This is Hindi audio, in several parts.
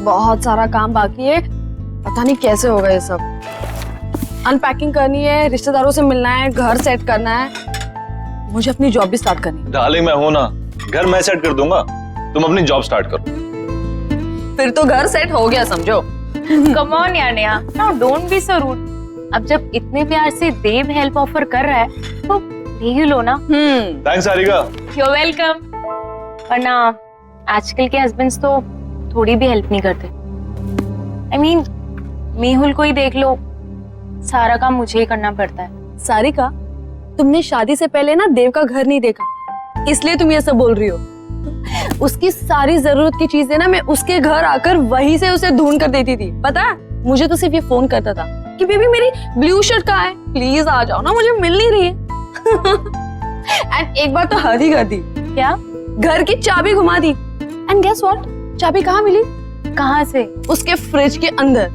बहुत सारा काम बाकी है, पता नहीं कैसे होगा ये सब। अनपैकिंग करनी है, रिश्तेदारों से मिलना है, घर सेट करना है, मुझे अपनी जॉब भी स्टार्ट करनी है। डार्लिंग मैं हूं ना, घर मैं सेट कर दूंगा, तुम अपनी जॉब स्टार्ट करो। फिर तो घर सेट हो गया समझो। कम ऑन यार Neha, now don't be so rude. अब जब इतने प्यार से देव हेल्प ऑफर कर रहा है तो ले ही लो ना। थैंक्स सारिका। You welcome. वरना आजकल के हस्बैंड्स तो थोड़ी भी हेल्प नहीं करते। I mean, मेहुल को ही देख लो, सारा काम मुझे ही करना पड़ता है। सारिका, तुमने शादी से पहले ना देव का घर नहीं देखा, इसलिए तुम ये सब बोल रही हो। उसकी सारी जरूरत की चीजें ना मैं उसके घर आकर वहीं से उसे ढूंढ कर देती थी। पता है, मुझे तो सिर्फ ये फोन करता था कि बेबी मेरी ब्लू शर्ट कहाँ है, प्लीज आ जाओ ना, मुझे मिल नहीं रही है। एंड एक बार तो हद ही कर दी। क्या? घर की चाबी घुमा दी। एंड गेस व्हाट, चाबी कहाँ मिली? कहाँ से? उसके फ्रिज के अंदर।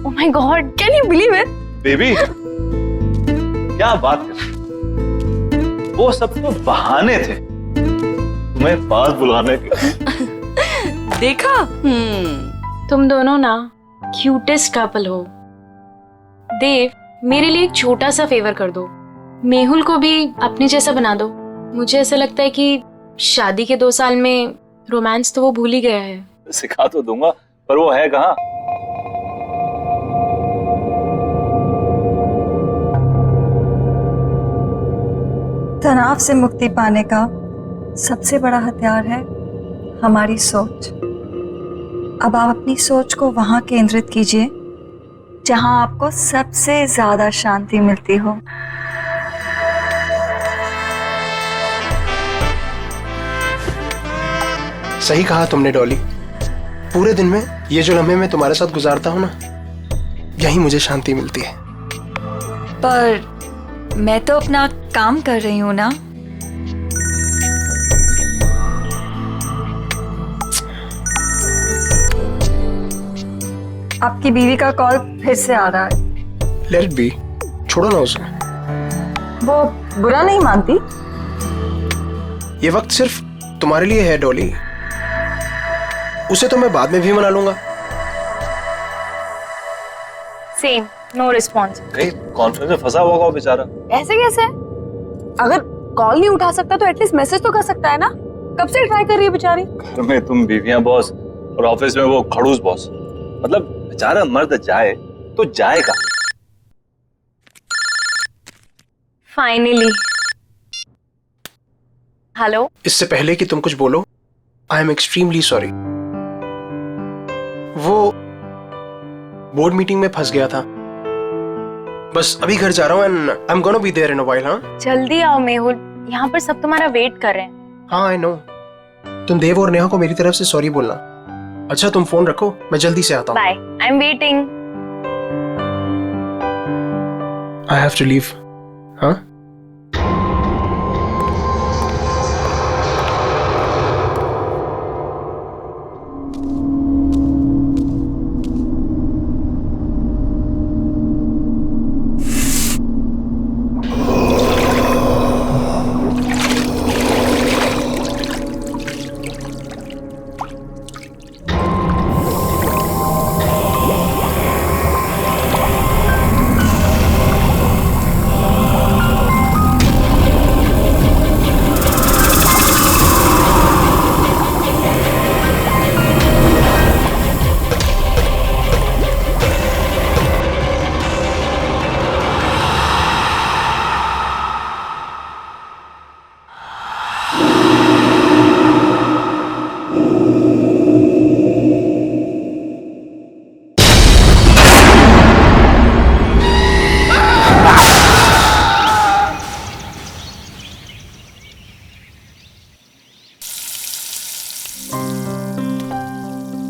Oh my God, can you believe it? Baby क्या बात कर, वो सब तो बहाने थे तुम्हें पास बुलाने के। देखा? तुम दोनों ना क्यूटेस्ट कपल हो। देव, मेरे लिए एक छोटा सा फेवर कर दो, मेहुल को भी अपने जैसा बना दो। मुझे ऐसा लगता है कि शादी के 2 साल में रोमांस तो वो भूल ही गया है। सिखा तो दूंगा, पर वो है कहाँ? तनाव से मुक्ति पाने का सबसे बड़ा हथियार है हमारी सोच। अब आप अपनी सोच को वहां केंद्रित कीजिए जहां आपको सबसे ज्यादा शांति मिलती हो। सही कहा तुमने डॉली, पूरे दिन में ये जो लम्हे मैं तुम्हारे साथ गुजारता हूँ ना, यही मुझे शांति मिलती है। पर मैं तो अपना काम कर रही हूँ ना। आपकी बीवी का कॉल फिर से आ रहा है। लेट इट बी, छोड़ो ना उसे। वो बुरा नहीं मानती। ये वक्त सिर्फ तुम्हारे लिए है डॉली, उसे तो मैं बाद में भी मना लूंगा। Same, no response. कहीं कॉन्फ्रेंस में फंसा होगा वो बेचारा। ऐसे कैसे? अगर कॉल नहीं उठा सकता तो एटलीस्ट मैसेज तो कर सकता है ना। कब से ट्राई कर रही है बेचारी। घर में तुम बीवियां बॉस और ऑफिस में वो खड़ूस बॉस, मतलब बेचारा मर्द जाए तो जाएगा। फाइनली। हेलो। इससे पहले कि तुम कुछ बोलो, आई एम एक्सट्रीमली सॉरी। वो बोर्ड मीटिंग में फंस गया था, बस अभी घर जा रहा हूँ and I am gonna be there in a while. हाँ जल्दी आओ मेहुल, यहाँ पर सब तुम्हारा वेट कर रहे हैं। हाँ आई नो। तुम देव और नेहा को मेरी तरफ से सॉरी बोलना। अच्छा तुम फोन रखो, मैं जल्दी से आता हूँ। Bye, I am waiting. I have to leave. हाँ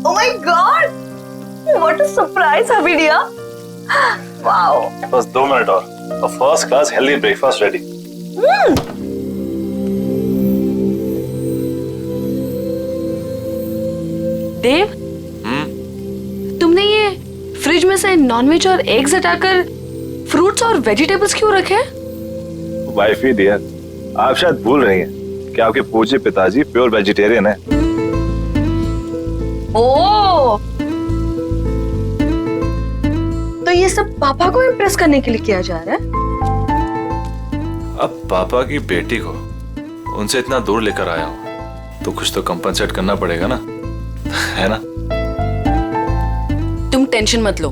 Oh my God! What a surprise, Habidia! Wow! बस 2 मिनट और first class healthy breakfast ready. Dev, तुमने ये फ्रिज में से नॉनवेज और एग्स हटाकर फ्रूट्स और वेजिटेबल्स क्यों रखे? वाइफ ही डियर, आप शायद भूल रही हैं कि आपके पूज्य पिताजी प्योर वेजिटेरियन है। ओह, ये सब पापा को इम्प्रेस करने के लिए किया जा रहा है? अब पापा की बेटी को उनसे इतना दूर लेकर आया हूं तो कुछ तो कंपनसेट करना पड़ेगा ना, है ना? तुम टेंशन मत लो,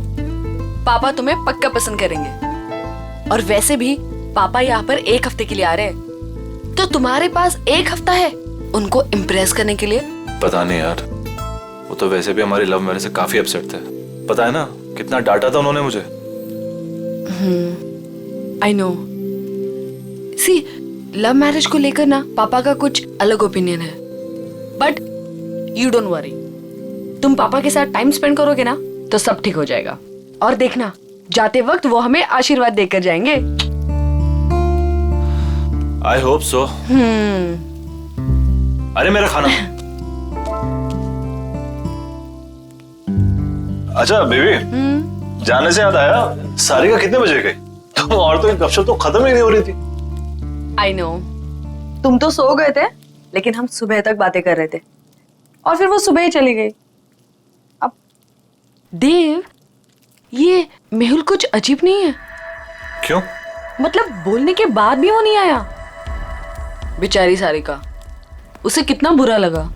पापा तुम्हें पक्का पसंद करेंगे। और वैसे भी पापा यहाँ पर 1 हफ्ते के लिए आ रहे हैं, तो तुम्हारे पास 1 हफ्ता है उनको इम्प्रेस करने के लिए। पता नहीं यार, वो तो वैसे भी हमारी लव मैरिज से काफी अपसेट थे। पता है ना कितना डांटा था उन्होंने मुझे। I know. See, love marriage को लेकर ना पापा का कुछ अलग ओपिनियन है, बट यू डोंट वरी। तुम पापा के साथ टाइम स्पेंड करोगे ना तो सब ठीक हो जाएगा। और देखना, जाते वक्त वो हमें आशीर्वाद देकर जाएंगे। I hope so. अरे मेरा खाना। अच्छा बेबी, जाने से याद आया, सारिका कितने बजे गई? तुम और तो गपशप तो खत्म ही नहीं हो रही थी। आई नो, तुम तो सो गए थे, लेकिन हम सुबह तक बातें कर रहे थे और फिर वो सुबह ही चली गई। अब देव, ये मेहुल कुछ अजीब नहीं है? क्यों? मतलब बोलने के बाद भी वो नहीं आया। बेचारी सारिका, उसे कितना बुरा लगा।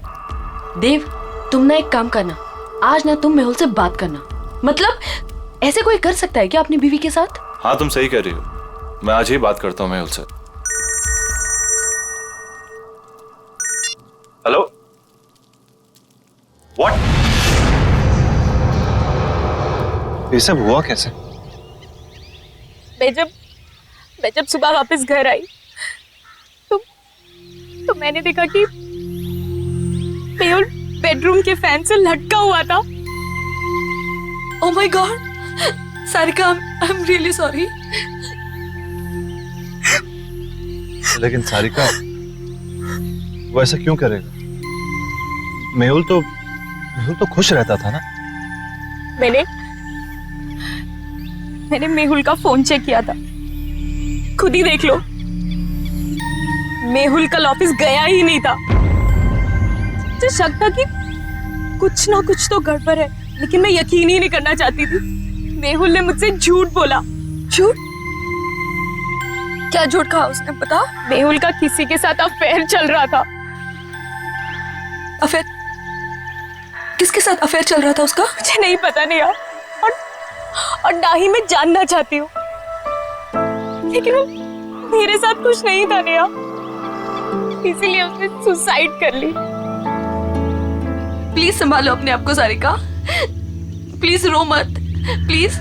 देव, तुम ना एक काम करना, आज ना तुम मेहुल से बात करना। मतलब ऐसे कोई कर सकता है क्या अपनी बीवी के साथ? हाँ तुम सही कह रही हो, मैं आज ही बात करता हूँ मेहुल से। Hello, what? ये सब हुआ कैसे? मैं जब सुबह वापस घर आई तो मैंने देखा कि मेहुल बेडरूम के फैन से लटका हुआ था। Oh my God, Sarika, I am really sorry. लेकिन सारिका, वो ऐसा क्यों करेगा? मेहुल तो खुश रहता था ना। मैंने मेहुल का फोन चेक किया था, खुद ही देख लो। मेहुल कल ऑफिस गया ही नहीं था। मुझे शक था कि कुछ ना कुछ तो गड़बड़ है, लेकिन मैं यकीन ही नहीं करना चाहती थी। मेहुल ने मुझसे झूठ बोला। झूठ? क्या झूठ कहा उसने, बता? मेहुल का किसी के साथ अफेयर चल रहा था। अफेयर? किसके साथ अफेयर चल रहा था उसका? मुझे नहीं पता नहीं यार, और ना ही मैं जानना चाहती हूँ, लेकिन वो मेरे साथ कुछ नहीं था नेहा, इसीलिए उसने सुसाइड कर ली। प्लीज संभालो अपने आप को सारिका, प्लीज रो मत, प्लीज।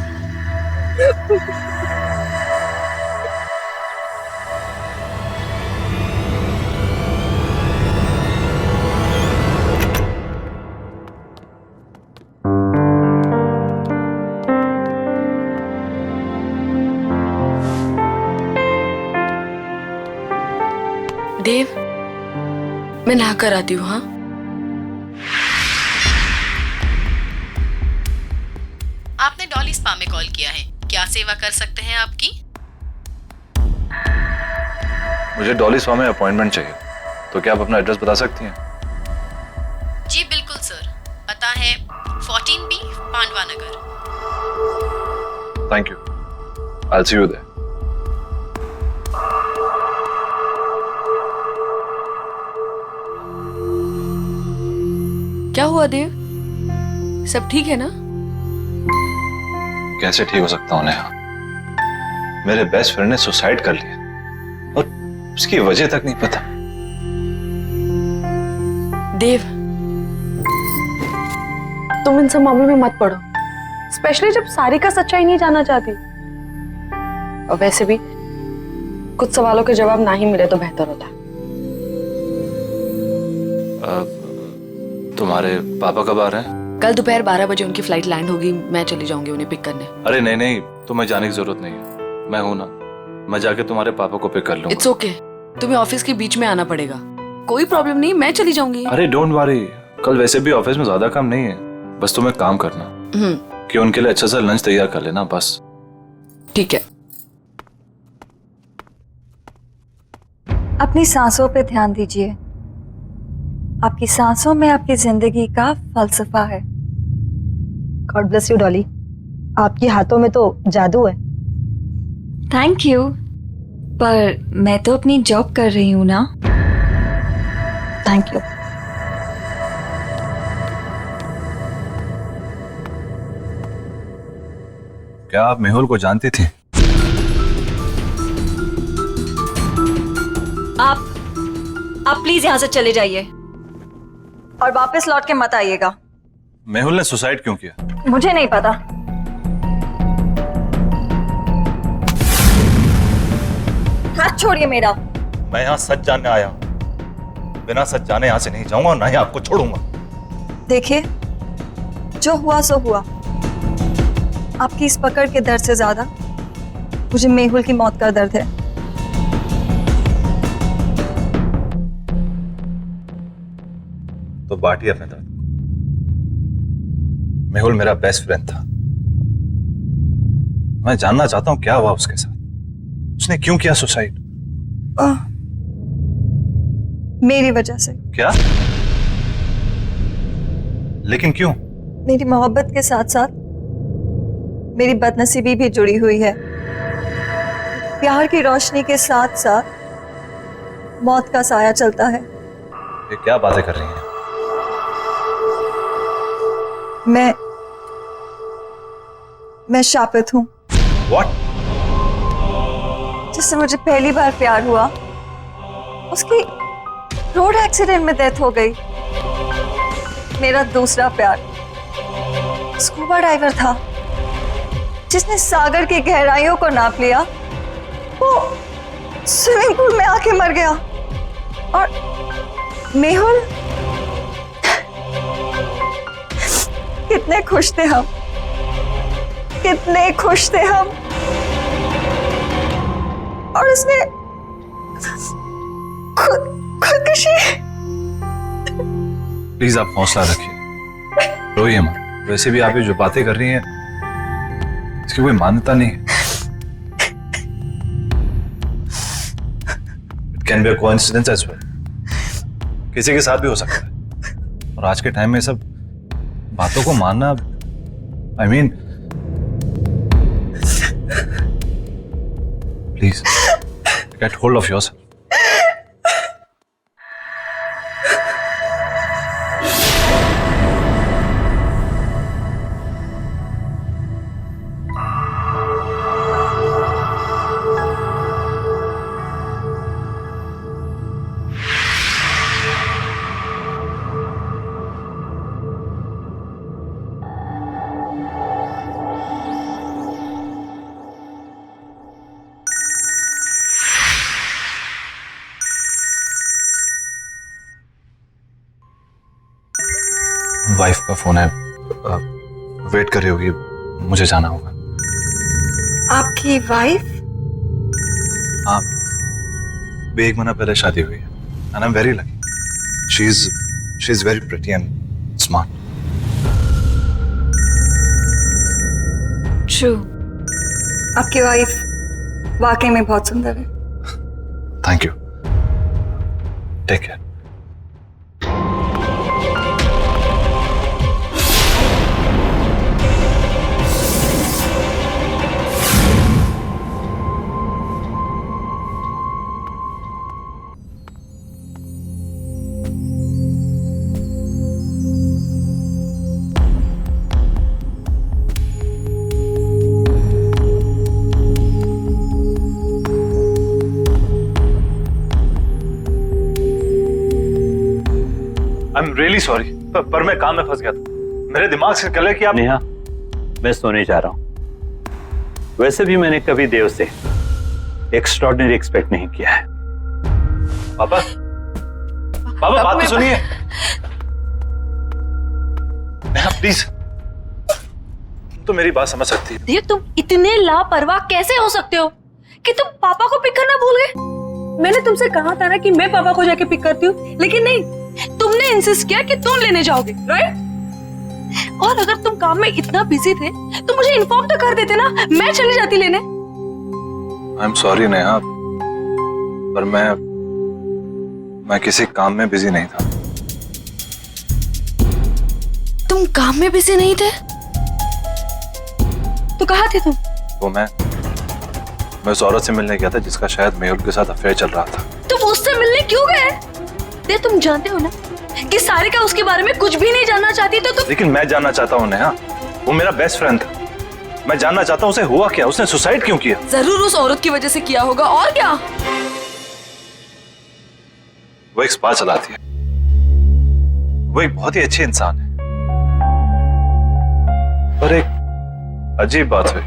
देव, मैं नहा कर आती हूँ। हाँ, आपने डॉली स्पा में कॉल किया है, क्या सेवा कर सकते हैं आपकी? मुझे डॉली स्पा में अपॉइंटमेंट चाहिए, तो क्या आप अपना एड्रेस बता सकती हैं? जी बिल्कुल सर, पता है 14B Pandava Nagar. Thank you, I will see you there. क्या हुआ देव, सब ठीक है ना? कैसे ठीक हो सकता हूँ नेहा? मेरे बेस्ट फ्रेंड ने सुसाइड कर लिया और उसकी वजह तक नहीं पता। देव, तुम इन सब मामलों में मत पड़ो, स्पेशली जब सारिका सच्चाई नहीं जानना चाहती। और वैसे भी कुछ सवालों के जवाब ना ही मिले तो बेहतर होता है। तुम्हारे पापा कब आ रहे हैं? कल दोपहर 12 बजे उनकी फ्लाइट लैंड होगी, मैं चली जाऊंगी उन्हें पिक करने। अरे नहीं नहीं, तुम्हें जाने की जरूरत नहीं है, मैं हूं ना, मैं जाके तुम्हारे पापा को पिक कर लूंगा। इट्स ओके, तुम्हें ऑफिस के बीच में आना पड़ेगा, कोई प्रॉब्लम नहीं, मैं चली जाऊंगी। अरे डोंट वरी, कल वैसे भी ऑफिस में ज्यादा काम नहीं है, बस तुम्हें काम करना कि उनके लिए अच्छा सा लंच तैयार कर लेना, बस। ठीक है। अपनी सांसों पे ध्यान दीजिए, आपकी सांसों में आपकी जिंदगी का फलसफा है। God bless you Dolly. आपके हाथों में तो जादू है। थैंक यू, पर मैं तो अपनी जॉब कर रही हूँ ना। Thank you. क्या आप मेहुल को जानती थी? आप प्लीज यहाँ से चले जाइए और वापस लौट के मत आइएगा। मेहुल ने सुसाइड क्यों किया? मुझे नहीं पता। हाथ छोड़िए मेरा। मैं यहाँ सच जानने आया हूँ, बिना सच जाने यहाँ से नहीं जाऊंगा और ना ही आपको छोड़ूंगा। देखिए, जो हुआ सो हुआ। आपकी इस पकड़ के दर्द से ज्यादा मुझे मेहुल की मौत का दर्द है। तो बांटिए अपने दर्द। मेहुल मेरा बेस्ट फ्रेंड था। मैं जानना चाहता हूं क्या हुआ उसके साथ। उसने क्यों किया सुसाइड? मेरी वजह से। क्या? लेकिन क्यों? मेरी मोहब्बत के साथ साथ मेरी बदनसीबी भी जुड़ी हुई है। प्यार की रोशनी के साथ साथ मौत का साया चलता है। ये क्या बातें कर रही हैं? मैं शापित हूं। What? जिससे मुझे पहली बार प्यार हुआ, उसकी रोड एक्सीडेंट में डेथ हो गई। मेरा दूसरा प्यार स्कूबा डाइवर था, जिसने सागर की गहराइयों को नाप लिया। वो स्विमिंग पूल में आके मर गया। और मेहुल, कितने खुश थे हम, कितने खुश थे हम। और उसने खुदकुशी। प्लीज आप हौसला रखिए, रोइए मत। वैसे भी आप ये जो बातें कर रही हैं इसकी कोई मान्यता नहीं है। It can be a coincidence as well. किसी के साथ भी हो सकता है। और आज के टाइम में सब बातों को मानना, I mean, please get hold of yourself. Wife का फोन है, वेट कर रही होगी, मुझे जाना होगा। आपकी वाइफ? हाँ, भी 1 महीना पहले शादी हुई है। And I am very lucky. She is very pretty and smart. True, आपकी वाइफ वाकई में बहुत सुंदर है। Thank you, take care. I am really sorry, पर मैं काम में फंस गया था। मेरे दिमाग से निकल कि आप। नेहा, मैं सोने जा रहा हूं। वैसे भी मैंने कभी देव से एक्स्ट्रॉर्डिनरी एक्सपेक्ट नहीं किया है। पापा, पापा बात तो सुनिए। नेहा प्लीज, तुम तो मेरी बात समझ सकती है। देव, तुम इतने लापरवाह कैसे हो सकते हो कि तुम पापा को पिक करना भूल गए? मैंने तुमसे कहा था ना कि मैं पापा को जाके पिक करती हूँ, लेकिन नहीं, तुमने इंसिस्ट किया कि तुम लेने जाओगे, राइट? और अगर तुम काम में इतना बिजी थे तो मुझे इन्फॉर्म तो कर देते ना, मैं चली जाती लेने। आई एम सॉरी नेहा, पर मैं किसी काम में बिजी नहीं था। तुम काम में बिजी नहीं थे? कहाँ थे तुम? तो मैं उस औरत से मिलने गया था जिसका शायद मेहुल के साथ अफेयर चल रहा था। तुम उससे मिलने क्यों गए? देव, तुम जानते हो ना कि सारिका उसके बारे में कुछ भी नहीं जानना चाहती, तो तुम। लेकिन मैं जानना चाहता हूँ नेहा, वो मेरा बेस्ट फ्रेंड था। मैं जानना चाहता हूँ उसे हुआ क्या, उसने सुसाइड क्यों किया? जरूर उस औरत की वजह से किया होगा, और क्या? वो एक स्पा चलाती है, वो एक बहुत ही अच्छी इंसान है। पर एक अजीब बात हुई,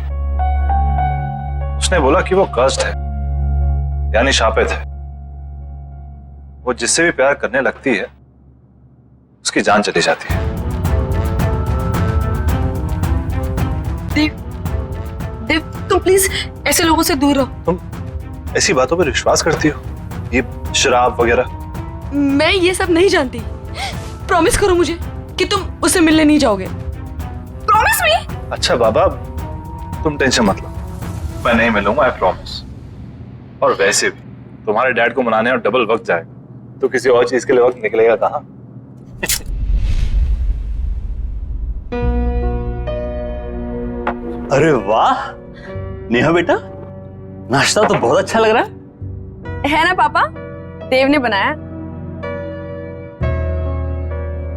उसने बोला कि वो कर्स्ड है, यानी शापित है। वो जिससे भी प्यार करने लगती है उसकी जान चली जाती है। देव, तुम प्लीज ऐसे लोगों से दूर रहो। तुम ऐसी बातों पर विश्वास करती हो, ये शराब वगैरह? मैं ये सब नहीं जानती। प्रॉमिस करो मुझे कि तुम उससे मिलने नहीं जाओगे। Promise me. अच्छा बाबा, तुम टेंशन मत लो, मैं नहीं मिलूंगा, आई प्रॉमिस। और वैसे भी तुम्हारे डैड को मनाने और डबल वक्त जाएगा, तो किसी और चीज के लिए वक्त निकलेगा कहाँ? अरे वाह नेहा बेटा, नाश्ता तो बहुत अच्छा लग रहा है ना पापा? देव ने बनाया।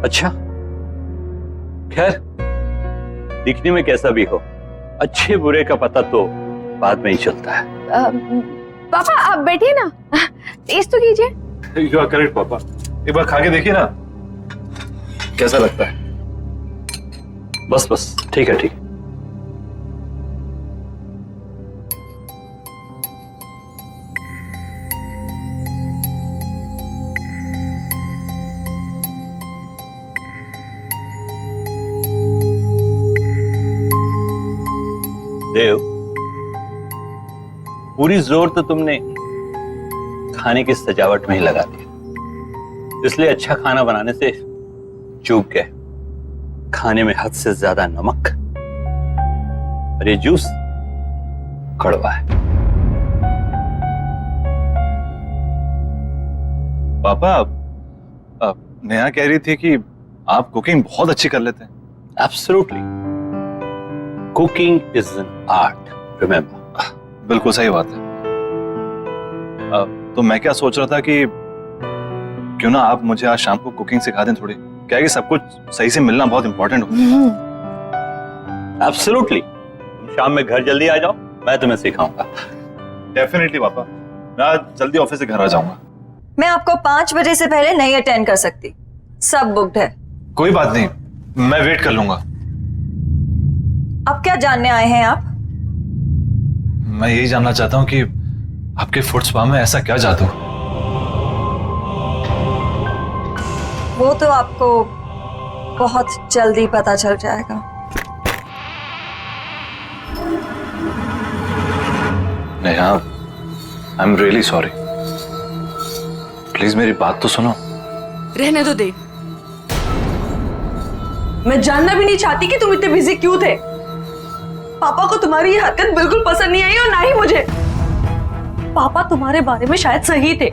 अच्छा, खैर दिखने में कैसा भी हो, अच्छे बुरे का पता तो बाद में ही चलता है। पापा आप बैठिए ना, टेस्ट तो कीजिए। यू आर करेक्ट पापा, एक बार खा के देखिए ना कैसा लगता है। बस बस, ठीक है ठीक है। देव, पूरी जोर तो तुमने खाने की सजावट में ही लगा दिया, इसलिए अच्छा खाना बनाने से चूक गए। खाने में हद से ज्यादा नमक, और ये जूस कड़वा है। पापा, नेहा कह रही थी कि आप कुकिंग बहुत अच्छी कर लेते हैं। Absolutely, cooking is an art, remember. बिल्कुल सही बात है। तो मैं क्या सोच रहा था कि क्यों ना आप मुझे आज शाम को कुकिंग सिखा दें थोड़ी, क्या है कि सब कुछ सही से मिलना बहुत इंपॉर्टेंट होता है। एब्सोल्युटली, तुम शाम में घर जल्दी आ जाओ, मैं तुम्हें सिखाऊंगा। डेफिनेटली पापा, मैं आज जल्दी ऑफिस से घर आ जाऊंगा। मैं आपको 5 बजे से पहले नहीं अटेंड कर सकती, सब बुक्ड है। कोई बात नहीं, मैं वेट कर लूंगा। अब क्या जानने आए हैं आप? मैं यही जानना चाहता हूँ कि आपके फुट स्पा में ऐसा क्या जादू? वो तो आपको बहुत जल्दी पता चल जाएगा। नेहा, आई एम रियली सॉरी, प्लीज मेरी बात तो सुनो। रहने दो देव, मैं जानना भी नहीं चाहती कि तुम इतने बिजी क्यों थे। पापा को तुम्हारी ये हरकत बिल्कुल पसंद नहीं आई, और ना ही मुझे। पापा तुम्हारे बारे में शायद सही थे।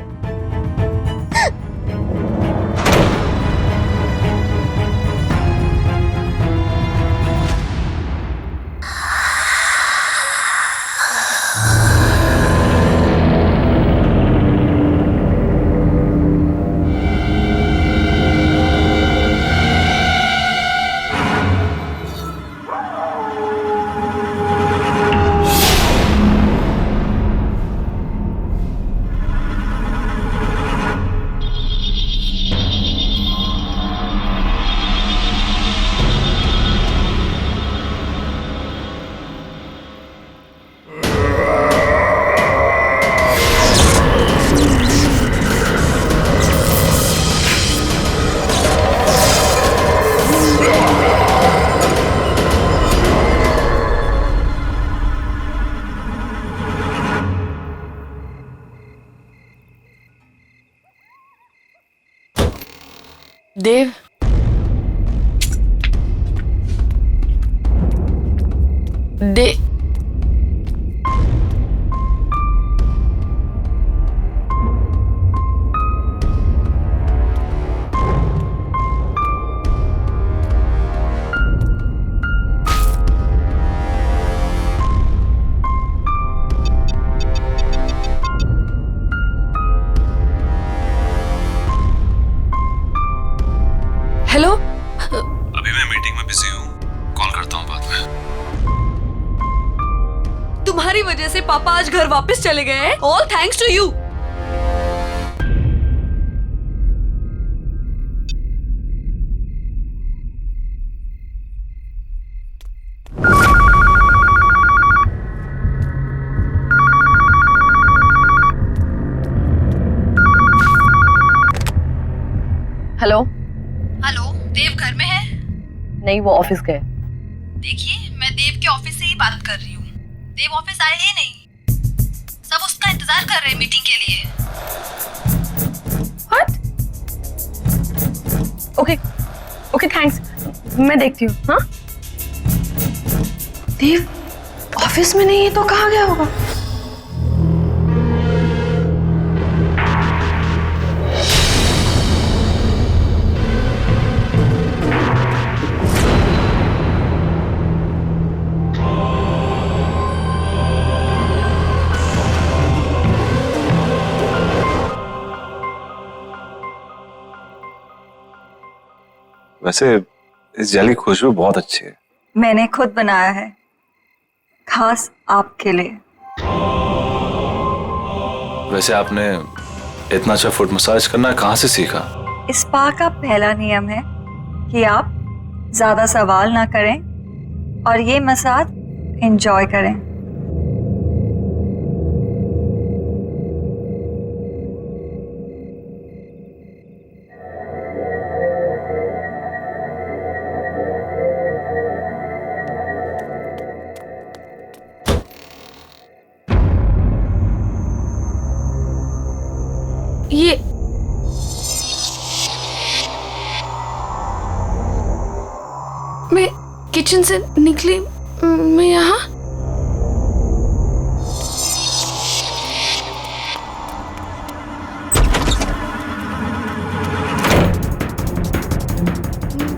देव, तुम्हारी वजह से पापा आज घर वापस चले गए हैं। All thanks to you. Hello hello, Dev घर में है? नहीं, वो ऑफिस गए। देखिए, मैं देव के ऑफिस से ही बात कर रही हूँ। देव ऑफिस आए ही नहीं। सब उसका इंतजार कर रहे हैं मीटिंग के लिए। व्हाट? ओके ओके थैंक्स, मैं देखती हूँ। हाँ, देव ऑफिस में नहीं है तो कहाँ गया होगा? वैसे इस जेल की खुशबू बहुत अच्छी है। मैंने खुद बनाया है, खास आपके लिए। वैसे आपने इतना अच्छा फुट मसाज करना कहाँ से सीखा? इस स्पा का पहला नियम है कि आप ज्यादा सवाल ना करें और ये मसाज एंजॉय करें। ये मैं किचन से निकली, मैं यहाँ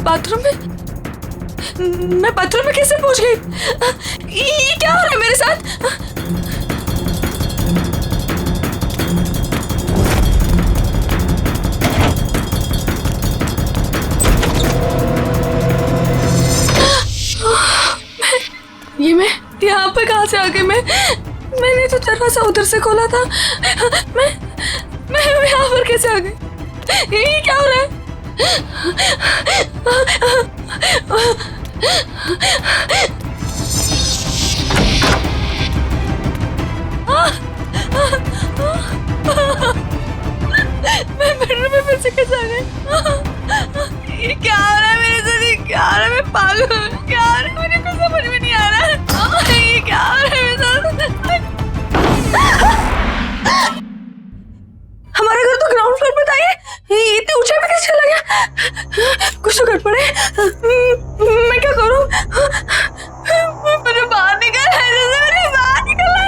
बाथरूम में, मैं बाथरूम में कैसे पहुंच गई? ये क्या हो रहा है मेरे साथ? ये मैं यहाँ पे कहाँ से आ गई? मैंने तो दरवाजा उधर से खोला था। मैं यहाँ पर कैसे आ गई? ये क्या हो रहा है? मैं बेडरूम में फिर से कैसे आ गई? ये क्या हो रहा है मेरे साथ? ये क्या हो रहा है? मैं पागल हूँ। क्या हो रहा है? मुझे कुछ समझ में नहीं आ रहा है। ये क्या हो रहा है मेरे साथ? हमारा घर तो ग्राउंड फ्लोर पे था। ये इतने ऊंचाई पे कैसे चला गया? कुछ तो गड़बड़ है। मैं क्या करूँ? मुझे बाहर निकलना है, मुझे बाहर निकलना है।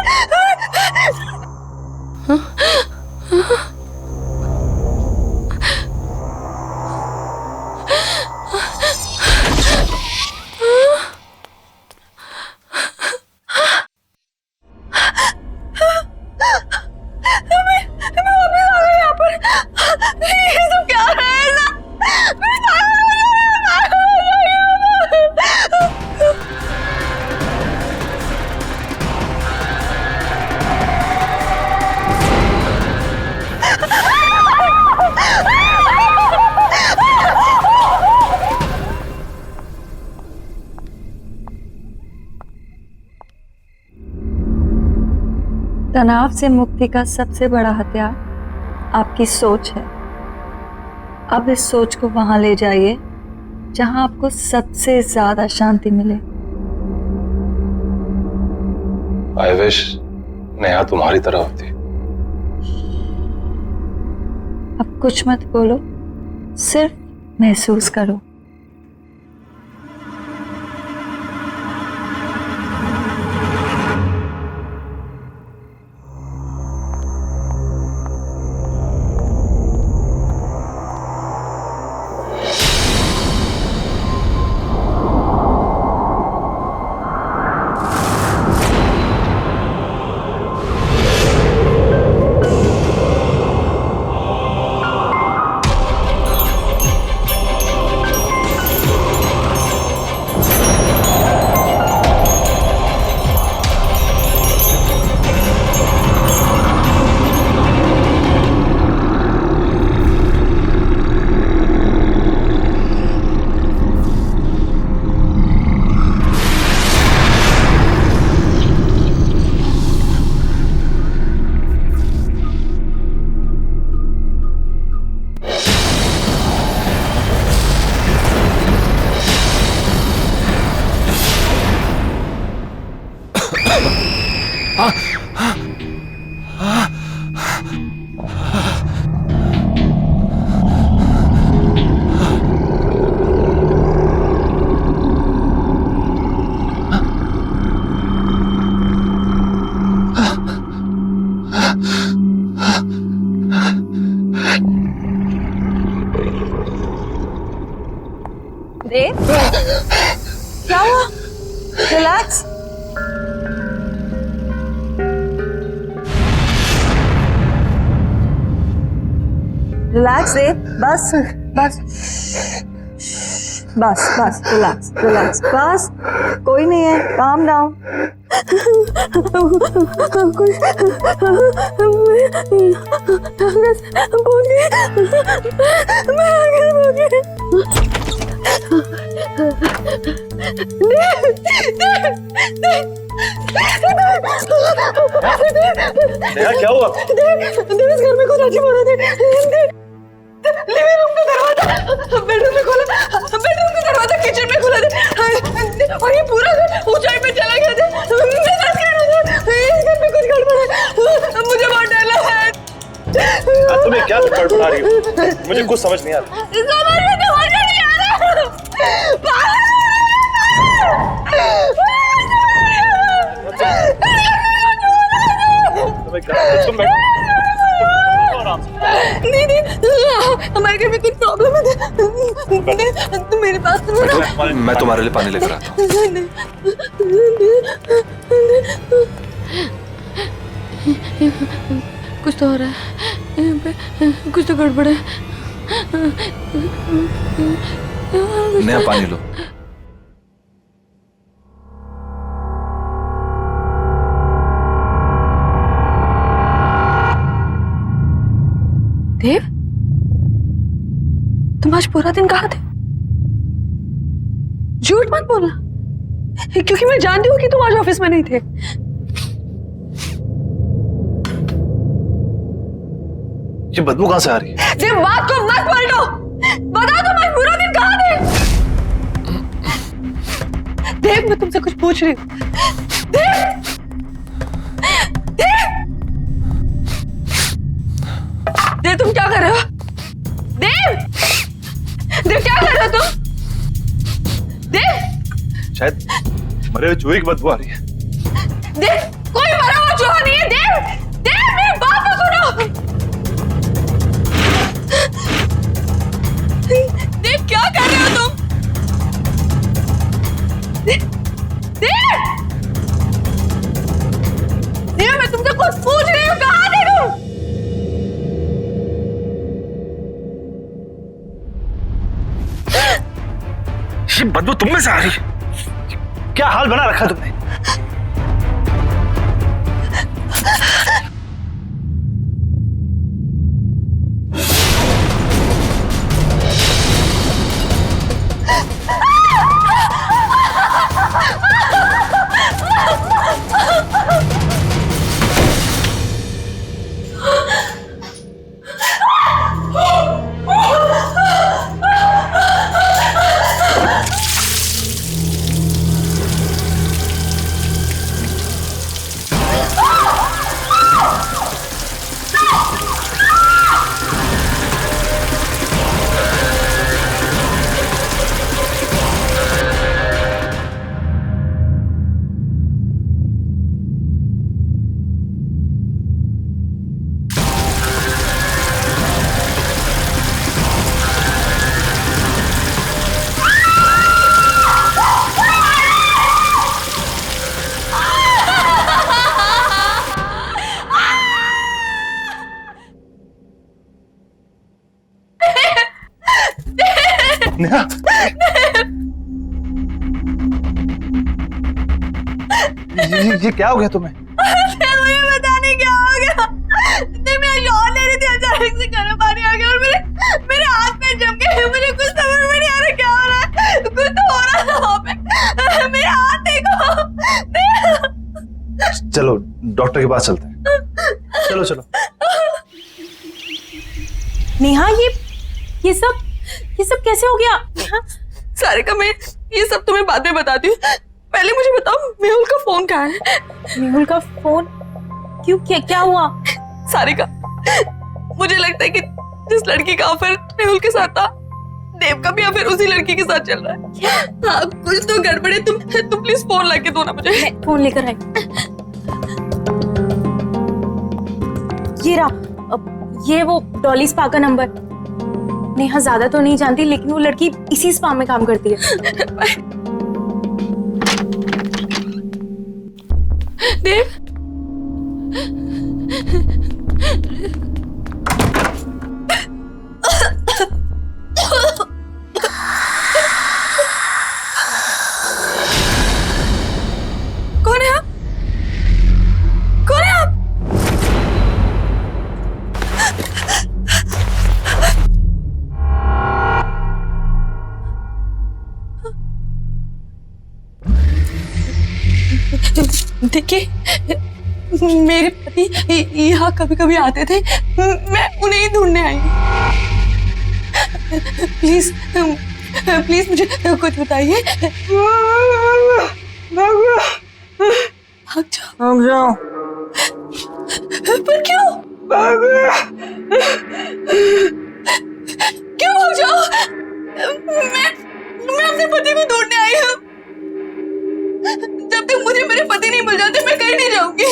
तनाव से मुक्ति का सबसे बड़ा हथियार आपकी सोच है। अब इस सोच को वहां ले जाइए जहां आपको सबसे ज्यादा शांति मिले। आई विश नेहा तुम्हारी तरह होती। अब कुछ मत बोलो, सिर्फ महसूस करो। देव, क्या हुआ? रिलैक्स। रिलैक्स देव, बस बस बस बस, रिलैक्स रिलैक्स, बस कोई नहीं है, काम डाउन। नेहा क्या हुआ? इस घर में कुछ अजीब हो रहा था। लिविंग रूम का दरवाजा बेडरूम में खोला, बेडरूम का दरवाजा किचन में खोला था, और ये पूरा घर ऊंचाई पे चला गया था। मेरा घर इस घर में कुछ गड़बड़ है, मुझे बहुत डर लग रहा है। तुम्हें क्या बड़बड़ा रही हो? मुझे कुछ समझ नहीं आ रहा। समझ में तो मजा नहीं आ रहा। तुम्हें क्या? तुम बैठो आराम से। नहीं हमारे घर में कुछ प्रॉब्लम है, तुम मेरे पास सुनो। मैं तुम्हारे लिए पानी लेकर आता हूँ। कुछ तो हो रहा है यहाँ पे, कुछ तो गड़बड़ है। नेहा पानी लो। देव, तुम आज पूरा दिन कहाँ थे? झूठ मत बोलना, क्योंकि मैं जानती हूँ कि तुम आज ऑफिस में नहीं थे। ये बदबू कहाँ से आ रही है? देव, बात को मत पलटो, बताओ तुम आज पूरा दिन कहाँ थे? देव, मैं तुमसे कुछ पूछ रही हूँ। देव, देव, देव, तुम क्या कर रहे हो? देव, देव, क्या कर रहे हो तुम? देव, शायद मरे हुए चूहे की बदबू आ रही है। देव, कोई मरा हुआ चूहा नहीं है। देव, देव, मेरी बात तो सुनो। देव, क्या कर रहे हो तुम? देव, देव, देव, मैं तुमसे कुछ पूछ रही हूँ, कहाँ थे तुम? ये बदबू तुम में से आ रही है? क्या हाल बना रखा तुमने? नेहा, ये क्या हो गया तुम्हें? मुझे पता नहीं क्या हो गया। मैं शॉट ले रही थी, अचानक से गर्म पानी आ गया और मेरे हाथ में जम गए। मुझे कुछ समझ में नहीं आ रहा क्या हो रहा है। कुछ तो हो रहा था वहाँ पे। मेरे हाथ देखो। चलो डॉक्टर के पास चलते हैं। चलो चलो। नेहा, ये सब कैसे हो गया? नेहा, सारिका, मैं ये सब तुम्हें बाद में बताती हूँ, पहले मुझे बताओ मेहुल का फोन कहाँ है? मेहुल का फोन? क्यों, क्या हुआ? सारिका, मुझे लगता है कि जिस लड़की का अफेयर मेहुल के साथ था, देव का भी अफेयर उसी लड़की के साथ चल रहा है। हाँ, कुछ तो गड़बड़ है। तुम प्लीज फोन लाके दो ना मुझे। मैं फोन लेकर आई। ये रहा, ये वो डॉली स्पा का नंबर। नेहा ज्यादा तो नहीं जानती, लेकिन वो लड़की इसी स्पा में काम करती है। देव, कौन है आप? कौन है आप? देखिए, मेरे पति यहाँ कभी कभी आते थे, मैं उन्हें ही ढूंढने आई हूँ। प्लीज प्लीज मुझे कुछ बताइए। भाग जाओ। पर क्यों? क्यों भाग जाओ? मैं अपने पति को ढूंढने आई हूँ। जब तक मुझे मेरे पति नहीं मिल जाते, मैं कहीं नहीं जाऊंगी।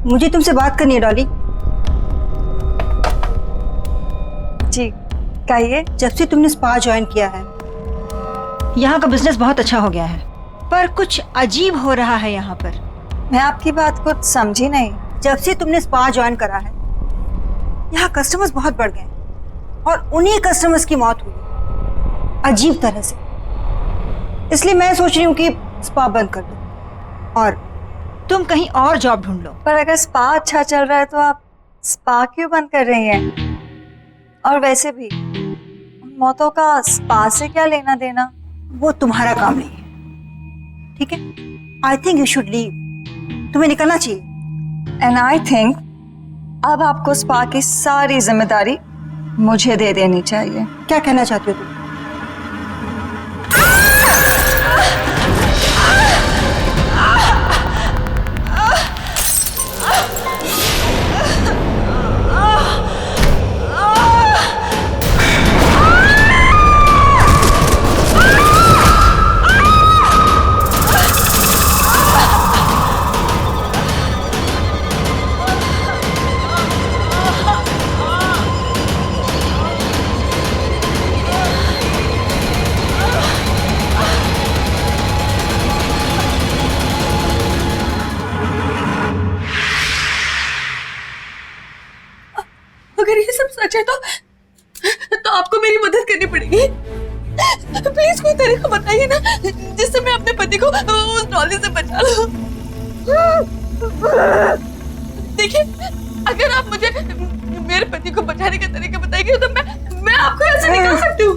मुझे तुमसे बात करनी है डॉली। जी कहिए। जब से तुमने स्पा ज्वाइन किया है, यहाँ का बिजनेस बहुत अच्छा हो गया है, पर कुछ अजीब हो रहा है यहाँ पर। मैं आपकी बात कुछ समझी नहीं। जब से तुमने स्पा ज्वाइन करा है, यहाँ कस्टमर्स बहुत बढ़ गए और उन्हीं कस्टमर्स की मौत हुई अजीब तरह से। इसलिए मैं सोच रही हूँ कि स्पा बंद कर दो और तुम कहीं और जॉब ढूंढ लो। पर अगर स्पा अच्छा चल रहा है तो आप स्पा क्यों बंद कर रही हैं? और वैसे भी मौतों का स्पा से क्या लेना देना? वो तुम्हारा काम नहीं है, ठीक है? I think you should leave. तुम्हें निकलना चाहिए। एंड आई थिंक अब आपको स्पा की सारी जिम्मेदारी मुझे दे देनी चाहिए। क्या कहना चाहती हो तुम? अगर ये सब सच है तो आपको मेरी मदद करनी पड़ेगी। प्लीज कोई तरीका बताइए ना, जिससे मैं अपने पति को उस डॉली से बचा लूं। देखिए, अगर आप मुझे मेरे पति को बचाने का तरीका बताएंगे तो मैं आपको यहाँ से निकाल सकती हूँ।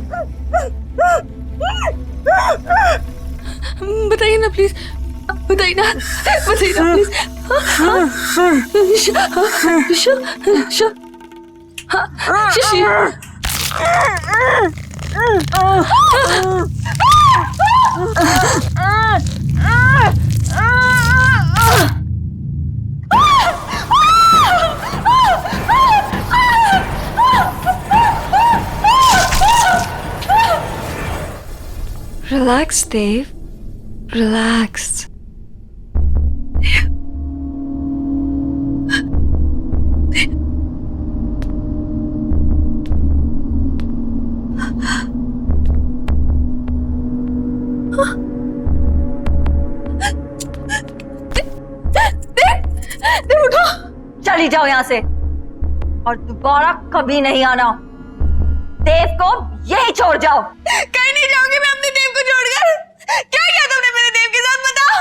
बताइए ना प्लीज, बताइए ना प्लीज। शिशी। Relax Dev, relax. चली जाओ यहाँ से और दोबारा कभी नहीं आना। देव को यही छोड़ जाओ। कहीं नहीं जाऊंगी मैं अपने देव को छोड़कर। क्या किया तुमने मेरे देव के साथ, बताओ।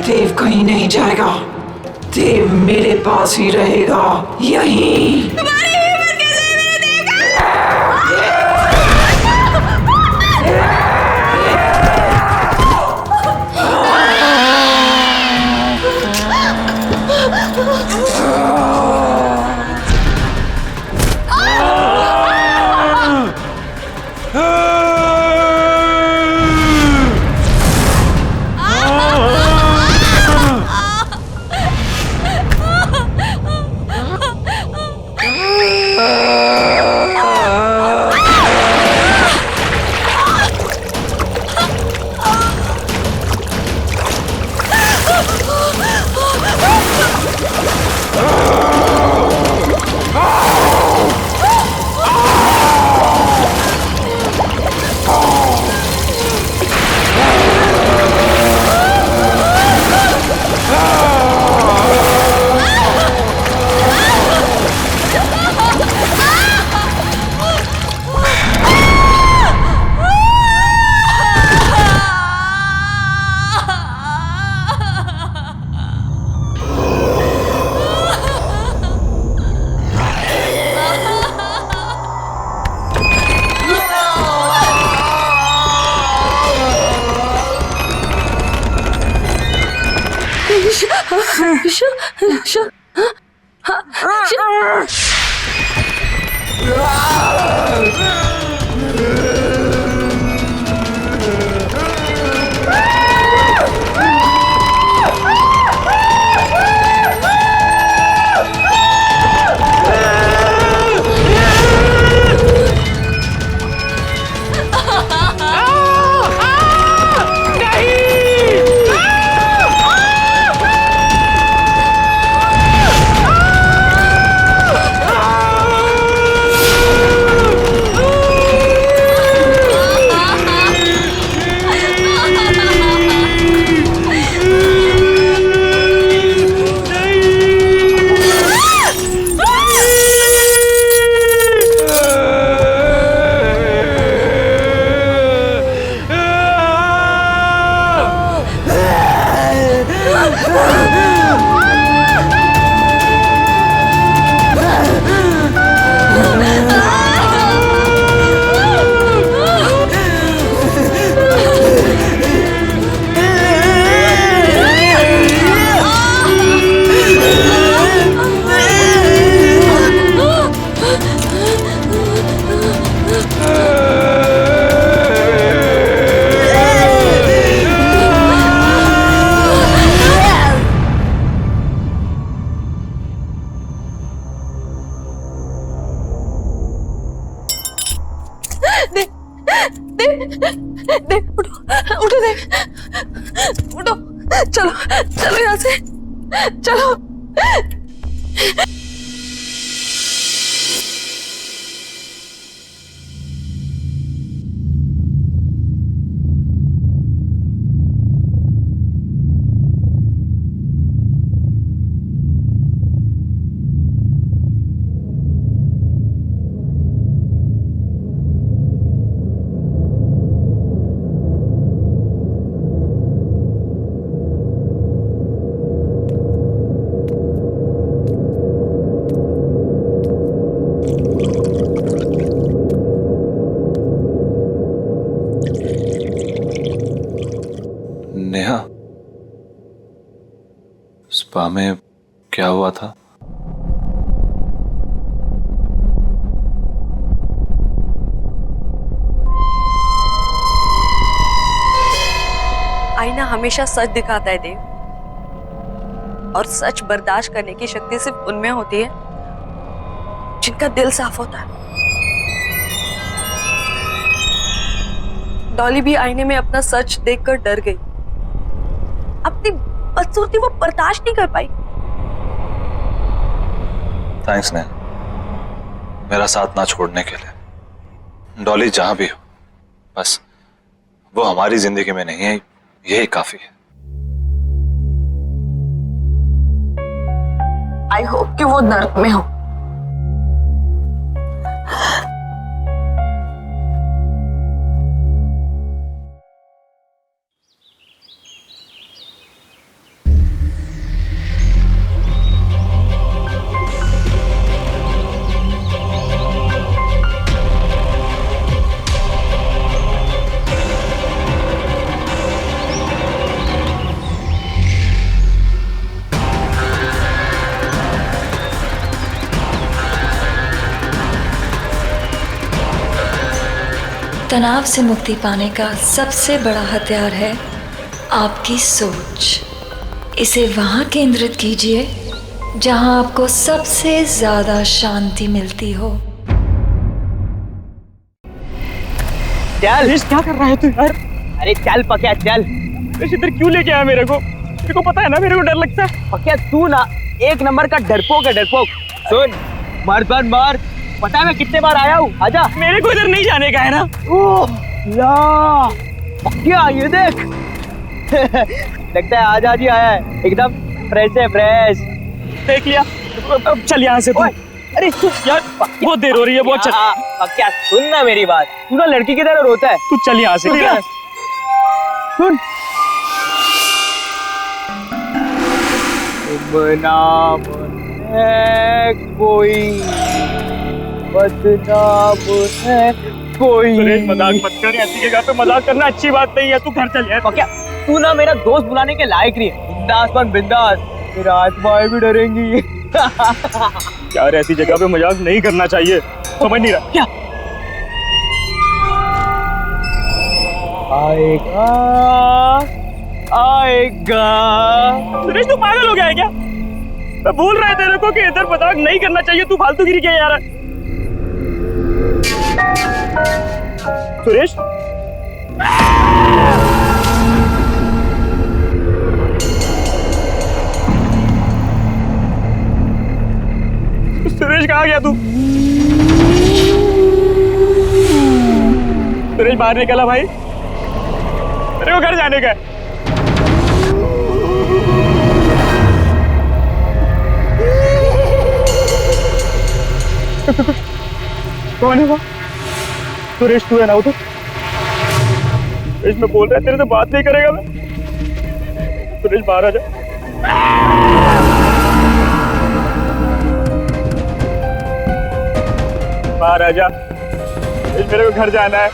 देव कहीं नहीं। नहीं जाएगा। देव मेरे पास ही रहेगा, यहीं। उठो देव, उठो, चलो चलो यहाँ से, चलो। नेहा, स्पा में क्या हुआ था? आईना हमेशा सच दिखाता है देव, और सच बर्दाश्त करने की शक्ति सिर्फ उनमें होती है जिनका दिल साफ होता है। डॉली भी आईने में अपना सच देखकर डर गई, अपनी बदसूरती वो बर्दाश्त नहीं कर पाई। थैंक्स नेहा, मेरा साथ ना छोड़ने के लिए। डॉली जहां भी हो, बस वो हमारी जिंदगी में नहीं है, यही काफी है। आई होप कि वो नर्क में हो। तनाव से मुक्ति पाने का सबसे बड़ा हथियार है आपकी सोच। इसे वहाँ केंद्रित कीजिए जहाँ आपको सबसे ज्यादा शांति मिलती हो। चल क्या कर रहा है तू यार? अरे चल पक्या चल। इधर क्यों लेके आया मेरे को पता है ना मेरे को डर लगता है। पक्या तू ना एक नंबर का डरपोक है डरपोक। सुन मर्द मार, पता है मैं कितने बार आया हूँ। आजा। मेरे को इधर नहीं जाने का है ना। ओह ला पक्या ये देख लगता है आजा जी आया है, एकदम फ्रेश है फ्रेश। देख लिया। अब चल यहाँ से तू। अरे तू यार बहुत देर हो रही है बहुत। चल पक्या सुन ना मेरी बात, तू ना लड़की की तरह रोता है। तू चल यहाँ से। सुन बदनाम है कोई, बदनाम है कोई। मजाक मत कर, ऐसी जगह पे मजाक करना अच्छी बात नहीं है। तू घर चल यार। पक्या तू ना मेरा दोस्त बुलाने के लायक नहीं है। बिंदास बन बिंदास, मेरा आत्माएं भी डरेंगी। यार ऐसी जगह पे मजाक नहीं करना चाहिए, समझ नहीं रहा क्या? आएगा आएगा। सुरेश तू पागल हो गया है क्या? मैं बोल रहा है तेरे को कि इधर मजाक नहीं करना चाहिए, तू फालतूगिरी क्या यार? सुरेश सुरेश कहाँ गया तू? सुरेश बाहर निकला भाई, मेरे को घर जाने का है। कौन है वो? सुरेश तू है ना? उधर सुरेश मैं बोल रहा है तेरे से बात नहीं करेगा मैं। सुरेश बाहर आ जा। बाहर आ जा, मेरे को घर जाना है।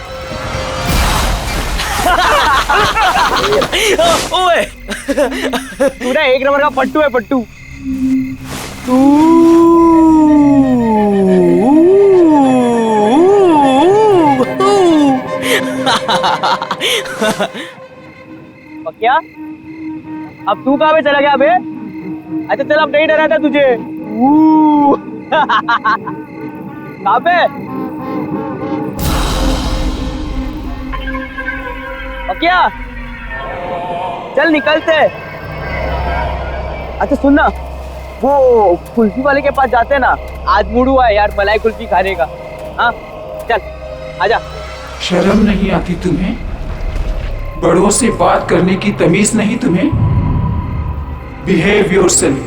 ओए तू ना एक नंबर का पट्टू है पट्टू। क्या अब तू कहाँ पे चला गया बे? अच्छा चल अब नहीं डरा था तुझे। कहाँ पे? क्या चल निकलते। अच्छा सुनना, वो कुल्फी वाले के पास जाते हैं ना, आज मूड हुआ है यार मलाई कुल्फी खाने का। हाँ चल आजा। शर्म नहीं आती तुम्हें? बड़ों से बात करने की तमीज नहीं तुम्हें? Behave yourself.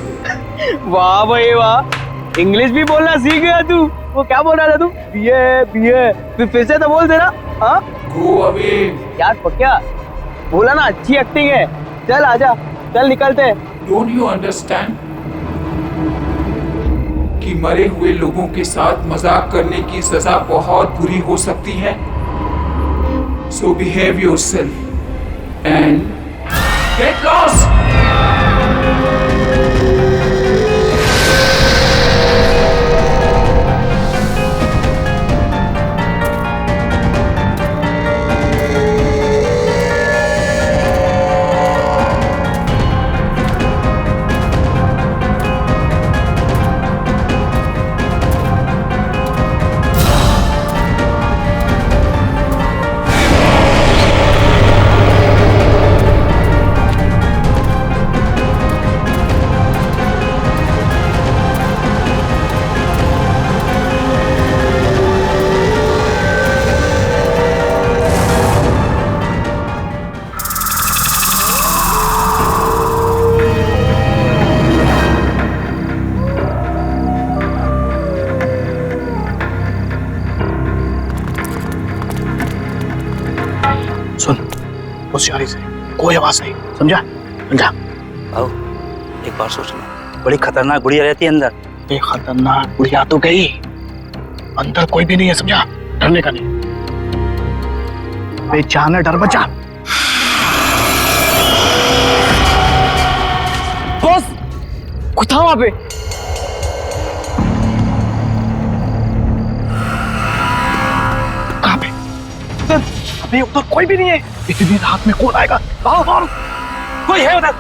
वाह भाई वाह, इंग्लिश भी बोलना सीख गया तू। वो क्या बोल रहा था तू? बीए फिर से तो बोल देना। हाँ गो अवे। यार पक्या बोला ना, अच्छी एक्टिंग है। चल आजा, चल निकलते। डोंट यू अंडरस्टैंड कि मरे हुए लोगों के साथ मजाक करने की सजा बहुत बुरी हो सकती है? So behave yourself and get lost. सुन होशियारी से, कोई आवाज नहीं, समझा? समझा? आओ एक बार सोचना, बड़ी खतरनाक गुड़िया रहती है अंदर। ये खतरनाक गुड़िया तो गई, अंदर कोई भी नहीं है, समझा? डरने का नहीं, बेचाना डर बचा। बॉस कुछ था वहां पे। कहाँ पे? सर नहीं, उधर कोई भी नहीं है। इतनी रात में कौन आएगा? कौन? कोई है उधर?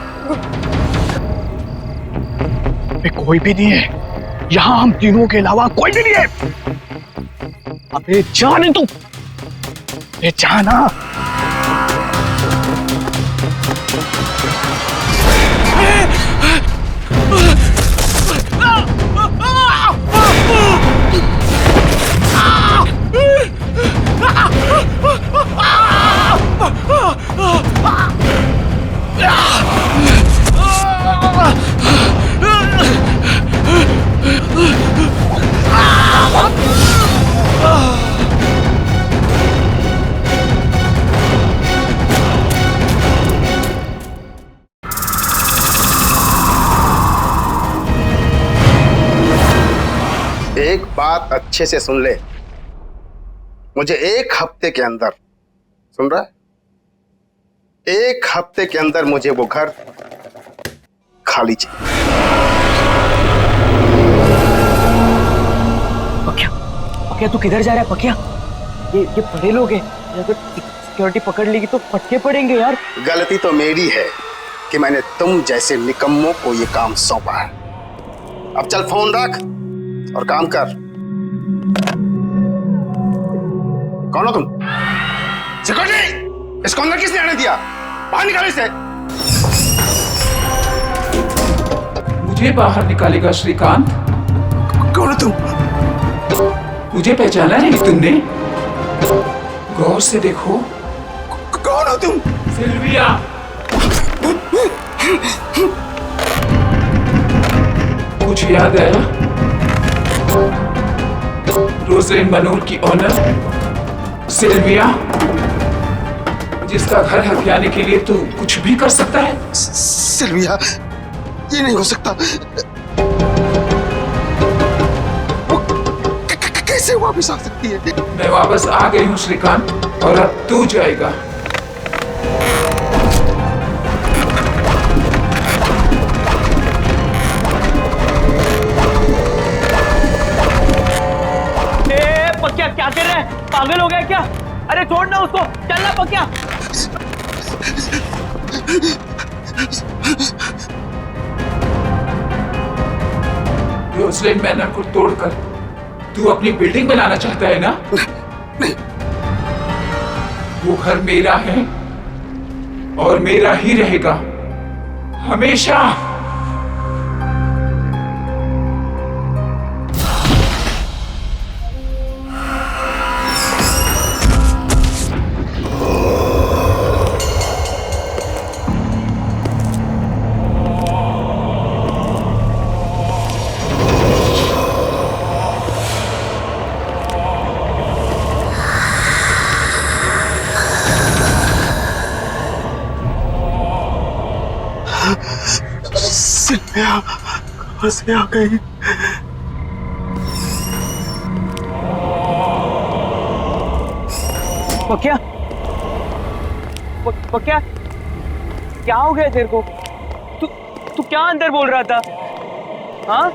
कोई भी नहीं है यहाँ, हम तीनों के अलावा कोई भी नहीं है। अबे जाने तू, जाना। एक बात अच्छे से सुन ले, मुझे 1 हफ्ते के अंदर, सुन रहा है, 1 हफ्ते के अंदर मुझे वो घर खाली चाहिए। पकिया तू किधर जा रहा है पकिया? ये बड़े लोग हैं, अगर सिक्योरिटी पकड़ लेगी तो फटके पड़ेंगे यार। गलती तो मेरी है कि मैंने तुम जैसे निकम्मों को ये काम सौंपा है। अब चल फोन रख और काम कर। कौन हो तुम? सिक्योरिटी, इसको अंदर किसने आने दिया? बाहर निकालो इसे। मुझे बाहर निकालेगा श्रीकांत? कौन हो तुम? मुझे पहचाना नहीं तुमने? गौर से देखो। कौन हो तुम? सिल्विया। कुछ याद आया? रोजलिन मनोर की ऑनर सिल्विया, जिसका घर हथियाने के लिए तू कुछ भी कर सकता है। सिल्विया, ये नहीं हो सकता। वो कैसे वापस आ सकती है? मैं वापस आ गई हूँ श्रीकांत, और अब तू जाएगा। पकिया क्या कर रहा है? पागल हो गया क्या? अरे छोड़ ना उसको, चलना पकिया। रोजलिन मैनर को तोड़कर तू अपनी बिल्डिंग बनाना चाहता है ना? नहीं। वो घर मेरा है और मेरा ही रहेगा हमेशा। सिल्विया कहाँ से आ गई? पकिया, पकिया क्या हो गया तेरे को? तू क्या अंदर बोल रहा था? हाँ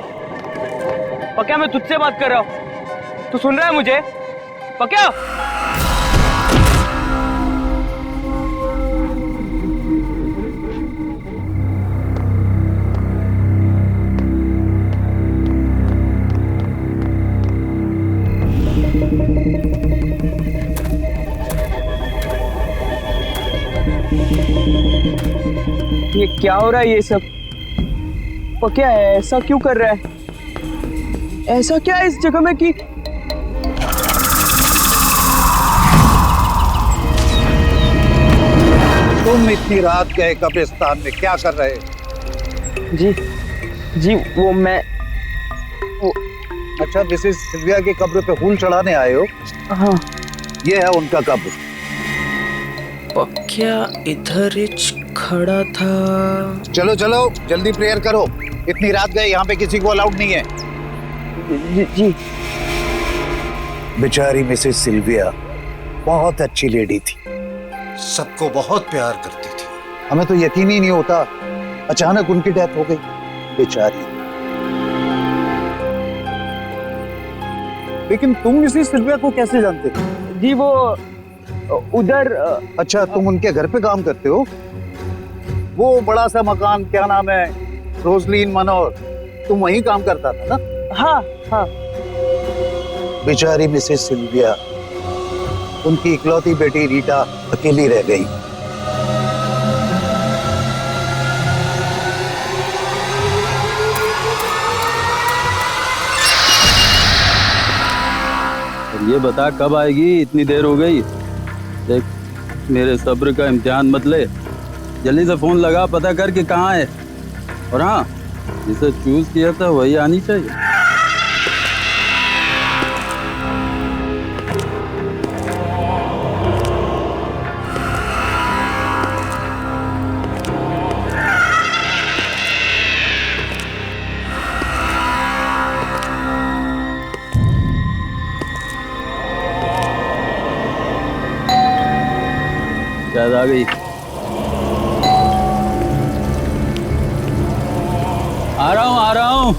पकिया, मैं तुझसे बात कर रहा हूँ, तू सुन रहा है मुझे? पकिया, ये क्या हो रहा है ये सब? पकिया ऐसा क्यों कर रहा है? ऐसा क्या है इस जगह में कि तुम इतनी रात गए कब्रिस्तान में क्या कर रहे? जी वो मैं अच्छा, दिस इज सिल्विया की कब्र पे फूल चढ़ाने आए हो? हाँ, ये है उनका कब्र। पकिया इधर खड़ा था। चलो चलो जल्दी प्रेयर करो, इतनी रात गए, यहाँ पे किसी को अलाउड नहीं है। जी। बेचारी मिसेस सिल्विया बहुत अच्छी लेडी थी, सबको बहुत प्यार करती थी। हमें तो यकीन ही नहीं होता, अचानक उनकी डेथ हो गई बेचारी। लेकिन तुम मिसेस सिल्विया को कैसे जानते थे? जी वो उधर अच्छा, तुम उनके घर पे काम करते हो? वो बड़ा सा मकान, क्या नाम है, रोजलीन मनोर, तुम वहीं काम करता था ना? हाँ हाँ। बेचारी मिसेस सिल्विया, उनकी इकलौती बेटी रीटा अकेली रह गई। ये बता कब आएगी? इतनी देर हो गई। देख, मेरे सब्र का इम्तिहान मत ले, जल्दी से फोन लगा, पता कर कि कहाँ है। और हाँ, जिसे चूज किया था वही आनी चाहिए। शायद आ गई। आ रहा हूँ।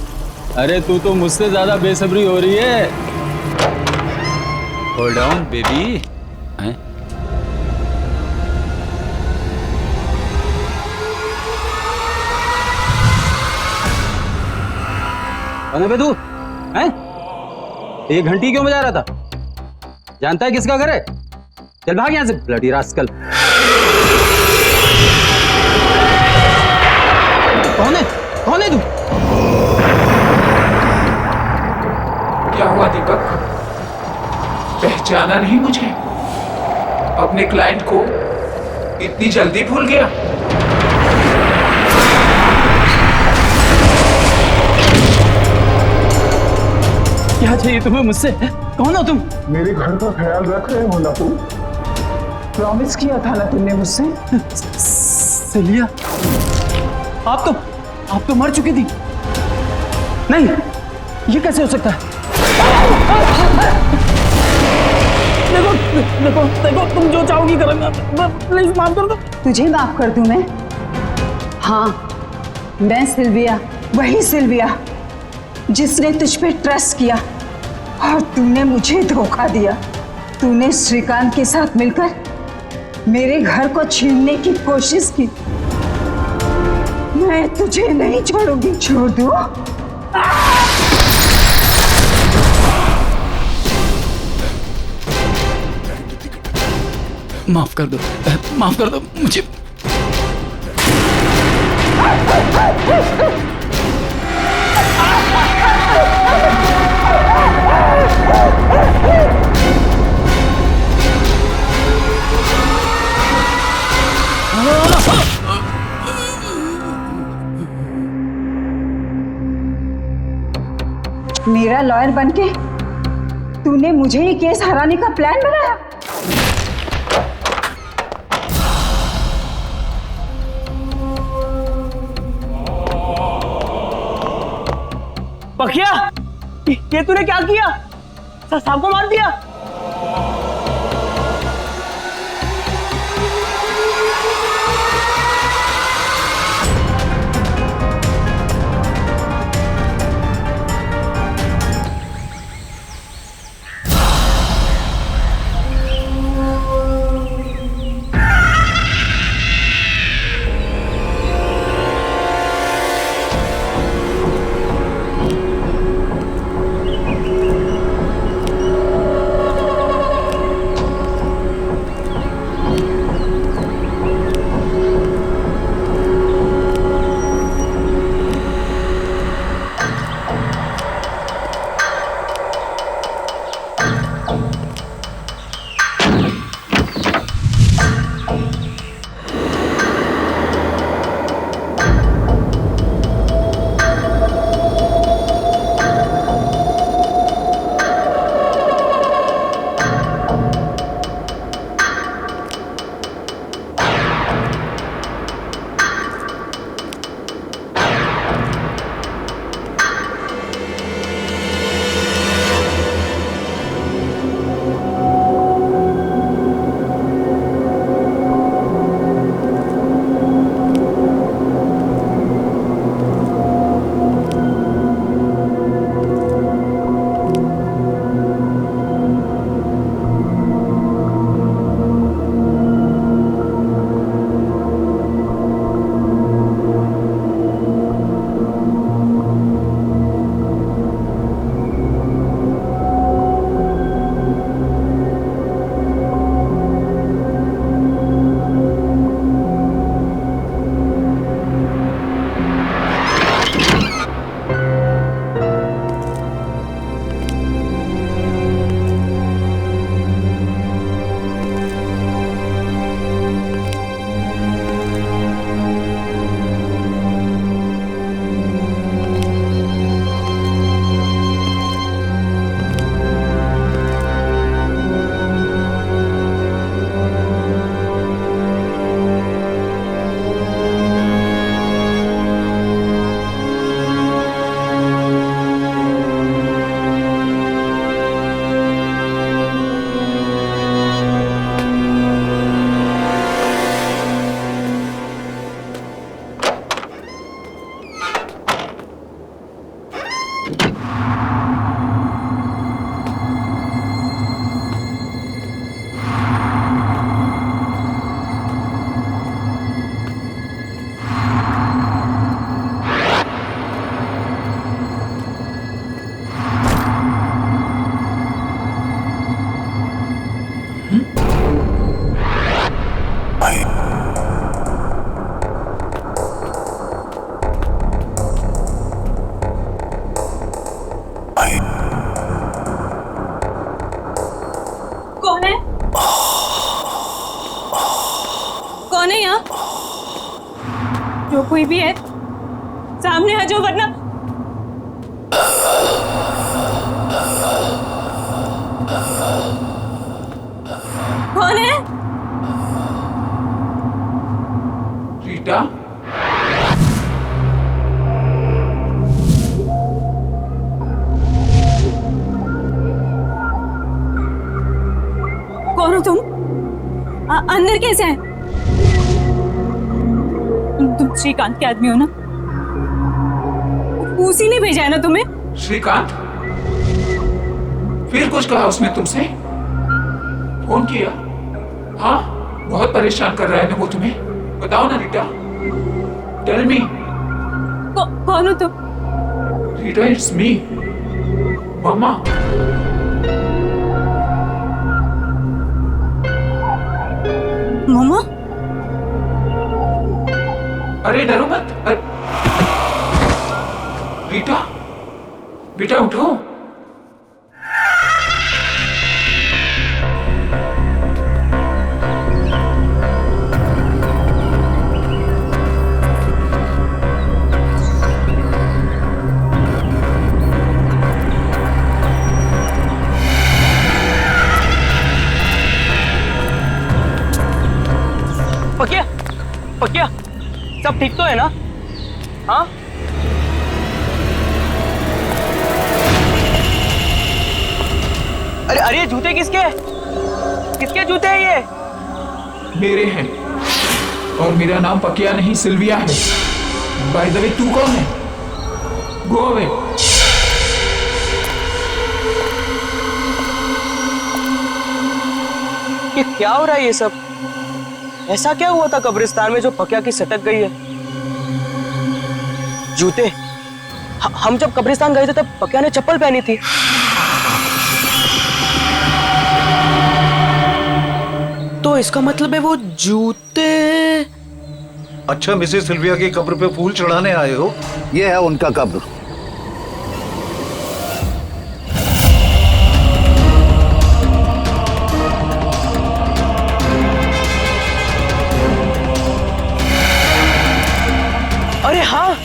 अरे तू तो मुझसे ज्यादा बेसब्री हो रही है। Hold on baby. कौन है बे तू? हैं? ये घंटी क्यों बजा रहा था? जानता है किसका घर है? चल भाग यहाँ से, ब्लडी रास्कल। कौन है? कौन है तू? क्या हुआ दीपक, पहचाना नहीं मुझे? अपने क्लाइंट को इतनी जल्दी भूल गया? क्या चाहिए तुम्हें मुझसे? कौन हो तुम? मेरे घर का ख्याल रख रहे हो ना तुम? प्रॉमिस किया था ना तुमने मुझसे? सिलिया, आप तो मर चुकी थी। नहीं, ये कैसे हो सकता है? देखो, तुम जो चाहोगी करूंगा। प्लीज माफ कर दो। तुझे माफ कर दूं मैं? हाँ, मैं सिल्विया, वही सिल्विया जिसने तुझ पे ट्रस्ट किया और तूने मुझे धोखा दिया। तूने श्रीकांत के साथ मिलकर मेरे घर को छीनने की कोशिश की। मैं तुझे नहीं छोड़ूंगी। छोड़ दूं? माफ कर दो, माफ कर दो मुझे। मेरा लॉयर बनके तूने मुझे ये केस हराने का प्लान बनाया। पखिया, ये तूने क्या किया? साहब को मार दिया? कोई भी है सामने आ जाओ, वरना कौन है? रीटा, कौन हो तुम? अंदर कैसे हैं? तुम श्रीकांत के आदमी हो ना? उसी ने भेजा है ना तुम्हें? श्रीकांत? फिर कुछ कहा उसने तुमसे? फोन किया? हाँ, बहुत परेशान कर रहा है ना वो तुम्हें? बताओ ना रीटा, टेल मी। कौन हो तुम? रीटा, इट्स मी, मम्मा। मम्मा? अरे डरो मत। रीटा, बेटा उठो। पकिया, पकिया, सब ठीक तो है ना? हाँ? अरे अरे, जूते किसके? किसके जूते हैं ये? मेरे हैं, और मेरा नाम पकिया नहीं सिल्विया है। बाय द वे, तू कौन है? Go away. ये क्या हो रहा है ये सब? ऐसा क्या हुआ था कब्रिस्तान में जो पकिया की सटक गई है? जूते? हम जब कब्रिस्तान गए थे तब पकिया ने चप्पल पहनी थी। तो इसका मतलब है वो जूते। अच्छा, मिसेस सिल्विया की कब्र पे फूल चढ़ाने आए हो? ये है उनका कब्र। अरे हाँ,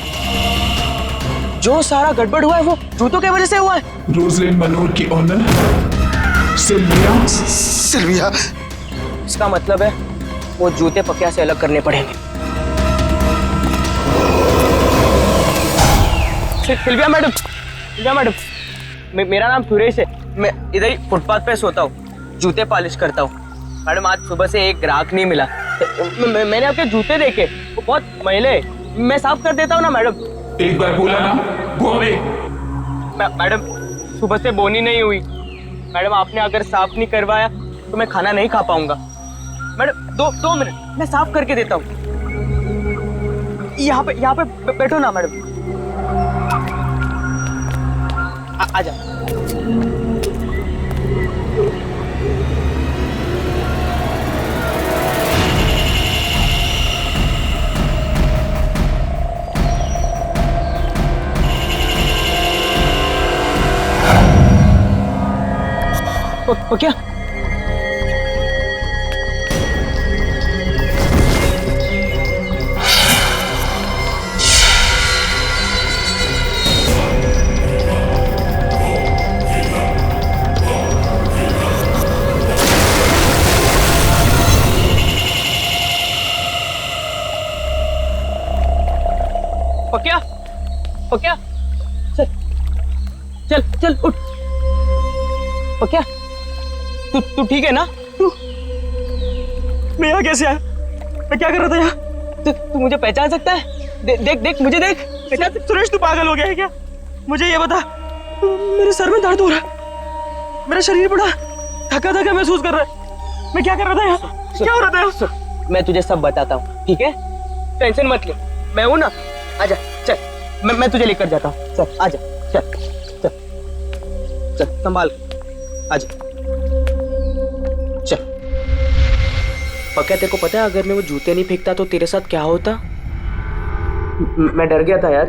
जो सारा गड़बड़ हुआ है वो जूतों की वजह से हुआ है। रोजलिन मनोर की ऑनर सिल्विया। सिल्विया? इसका मतलब है वो जूते पकिया से अलग करने पड़ेंगे। सिल्विया मैडम, सिल्विया मैडम, मेरा नाम सुरेश है। मैं इधर ही फुटपाथ पे सोता हूँ, जूते पॉलिश करता हूँ। मैडम, आज सुबह से एक ग्राहक नहीं मिला। मैंने आपके जूते देखे, वो बहुत मैले। मैं साफ कर देता हूँ ना मैडम। एक बार बोला ना, गो अवे। मैडम, सुबह से बोनी नहीं हुई। मैडम, आपने अगर साफ नहीं करवाया तो मैं खाना नहीं खा पाऊंगा। मैडम, दो मिनट, मैं साफ करके देता हूँ। यहाँ पे बैठो ना मैडम। आजा। क्या? पकिया, पकिया, चल चल चल उठ। पकिया, तू ठीक है ना? मैं यहाँ कैसे आया? मैं क्या कर रहा था यहाँ? तू मुझे पहचान सकता है? देख मुझे देख। सुरेश, तू पागल हो गया है क्या? मुझे ये बता, मेरे सर में दर्द हो रहा है, मेरा शरीर बड़ा थका थका महसूस कर रहा है। मैं क्या कर रहा था यहाँ? क्या हो रहा था? मैं तुझे सब बताता हूँ, ठीक है? टेंशन मत ले, मैं हूँ ना। आजा, चल, मैं तुझे लेकर जाता हूँ। चल आजा, चल चल चल, संभाल, आजा, चल। पक्का तेरे को पता है, अगर मैं वो जूते नहीं फेंकता तो तेरे साथ क्या होता? मैं डर गया था यार।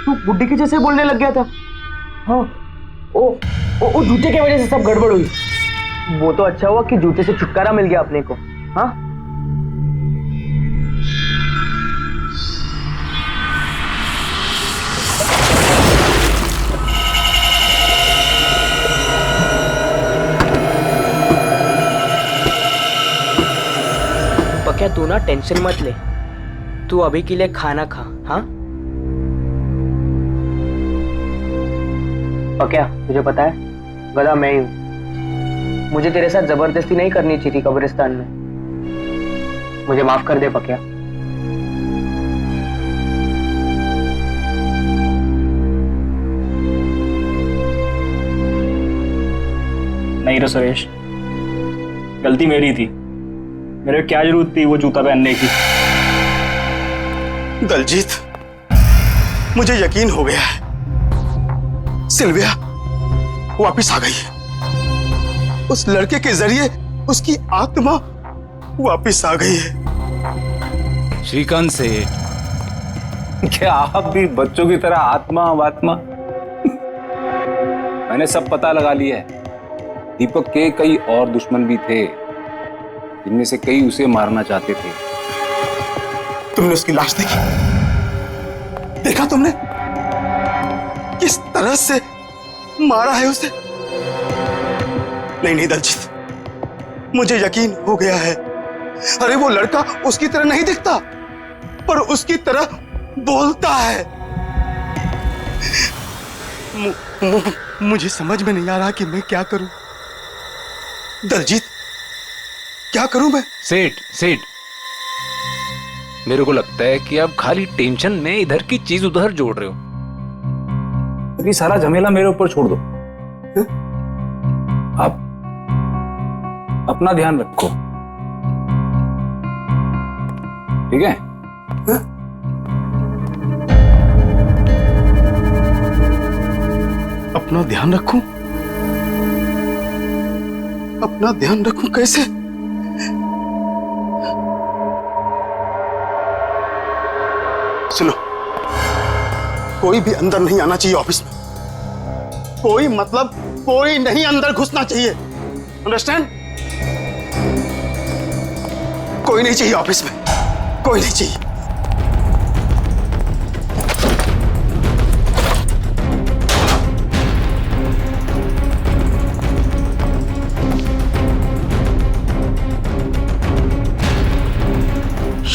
तू बुड्ढी के जैसे बोलने लग गया था। हाँ, ओ जूते की वजह से सब गड़बड़ हुई। वो तो अच्छा हुआ कि जूते से छुटकारा मिल गया अपने को। हाँ, पक्या तू ना टेंशन मत ले, तू अभी के लिए खाना खा। हाँ पक्या, तुझे पता है गधा मैं ही हूँ। मुझे तेरे साथ जबरदस्ती नहीं करनी चाहिए थी कब्रिस्तान में। मुझे माफ कर दे पक्या। नहीं रे सुरेश, गलती मेरी थी। मेरे क्या जरूरत थी वो जूता पहनने की। दलजीत, मुझे यकीन हो गया है, सिल्विया वापस आ गई है। उस लड़के के जरिए उसकी आत्मा वापस आ गई है। श्रीकांत सेठ, क्या आप भी बच्चों की तरह आत्मा वात्मा? मैंने सब पता लगा लिया है। दीपक के कई और दुश्मन भी थे, जिनमें से कई उसे मारना चाहते थे। तुमने उसकी लाश देखी? देखा तुमने किस तरह से मारा है उसे? नहीं दलजीत, मुझे यकीन हो गया है। अरे वो लड़का उसकी तरह नहीं दिखता, पर उसकी तरह बोलता है। मुझे समझ में नहीं आ रहा कि मैं क्या करूं। दलजीत, क्या करूं मैं? सेठ, मेरे को लगता है कि आप खाली टेंशन में इधर की चीज उधर जोड़ रहे हो। अभी सारा झमेला मेरे ऊपर छोड़ दो। आप अपना ध्यान रखो, ठीक है? अपना ध्यान रखूं? अपना ध्यान रखूं कैसे? सुनो, कोई भी अंदर नहीं आना चाहिए ऑफिस में। कोई मतलब कोई नहीं अंदर घुसना चाहिए, अंडरस्टैंड? कोई नहीं चाहिए ऑफिस में, कोई नहीं चाहिए।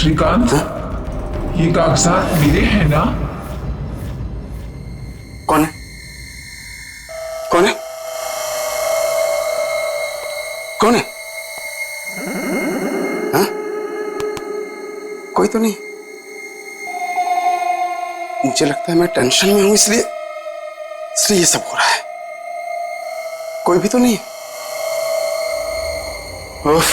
श्रीकांत, ये कागजात मेरे हैं ना? कौन है? कौन है? कौन है? हाँ? कोई तो नहीं। मुझे लगता है मैं टेंशन में हूं, इसलिए ये सब हो रहा है। कोई भी तो नहीं है। उफ।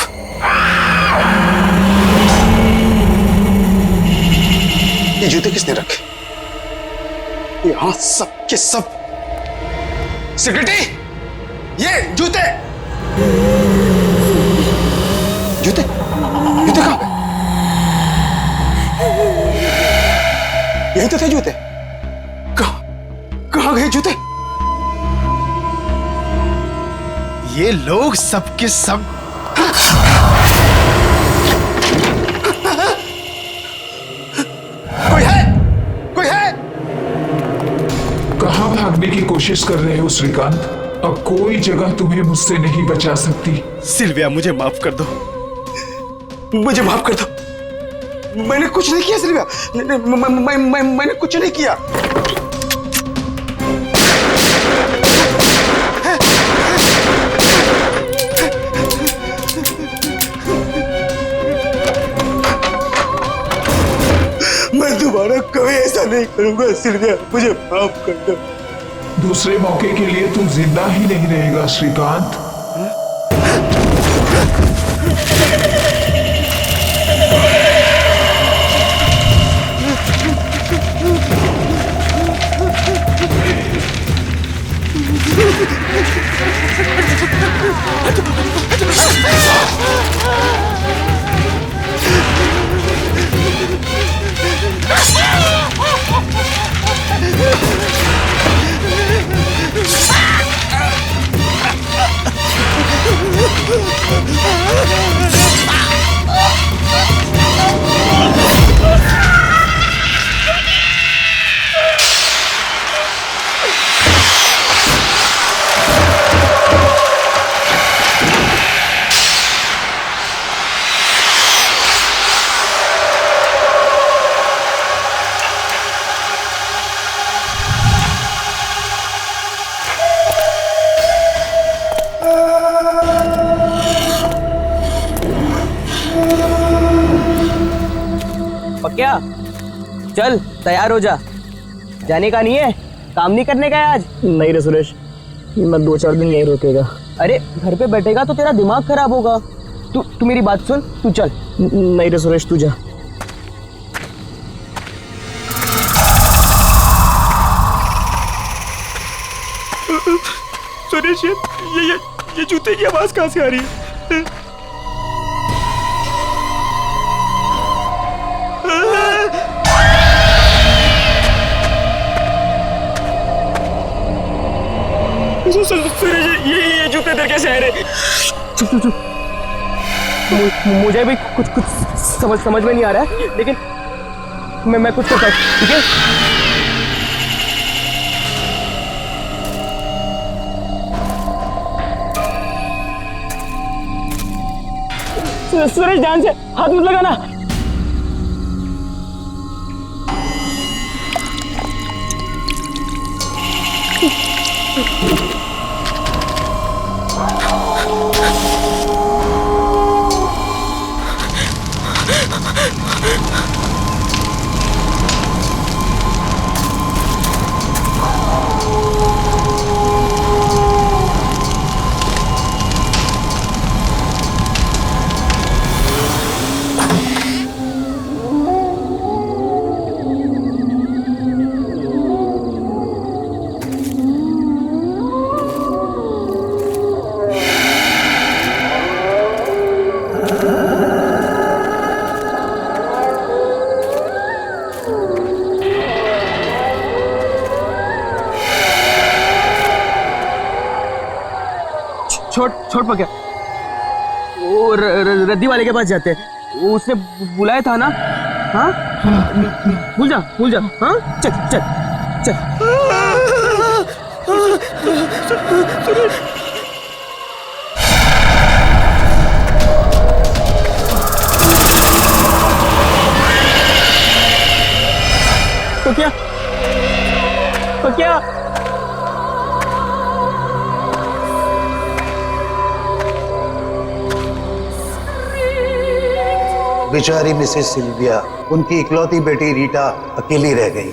ये जूते किसने रखे? यहां सब के सब। सेक्रेटरी, ये जूते जूते जूते कहां गए? यही तो थे जूते। कहां गए जूते? ये लोग सबके सब कहां भागने की कोशिश कर रहे हो श्रीकांत? अब कोई जगह तुम्हें मुझसे नहीं बचा सकती। सिल्विया, मुझे माफ कर दो, मुझे माफ कर दो। मैंने कुछ नहीं किया सिल्विया, मैंने कुछ नहीं किया। मैं दोबारा कभी ऐसा नहीं करूंगा सिल्विया, मुझे माफ कर दो। दूसरे मौके के लिए तू जिंदा ही नहीं रहेगा श्रीकांत। क्या? चल तैयार हो जा, जाने का नहीं है, काम नहीं करने का है आज। नहीं रे सुरेश, मैं 2-4 दिन यहीं रुकेगा। अरे घर पे बैठेगा तो तेरा दिमाग खराब होगा। तू मेरी बात सुन, तू चल। नहीं रे सुरेश, तू जा। सुरेश, ये जूते की आवाज कहाँ से आ रही है? सुरेश, ये जूते इधर कैसे आ रहे? चुप। मुझे भी कुछ समझ में नहीं आ रहा है, लेकिन मैं कुछ करता हूँ, ठीक है? सुरेश, ध्यान से हाथ मत लगाना। छोड़ पक्या, वो रद्दी वाले के पास जाते हैं, वो उसने बुलाया था ना। हाँ, भूल जा। हाँ, चल। तो क्या? बेचारी मिसेस सिल्विया, उनकी इकलौती बेटी रीटा अकेली रह गई।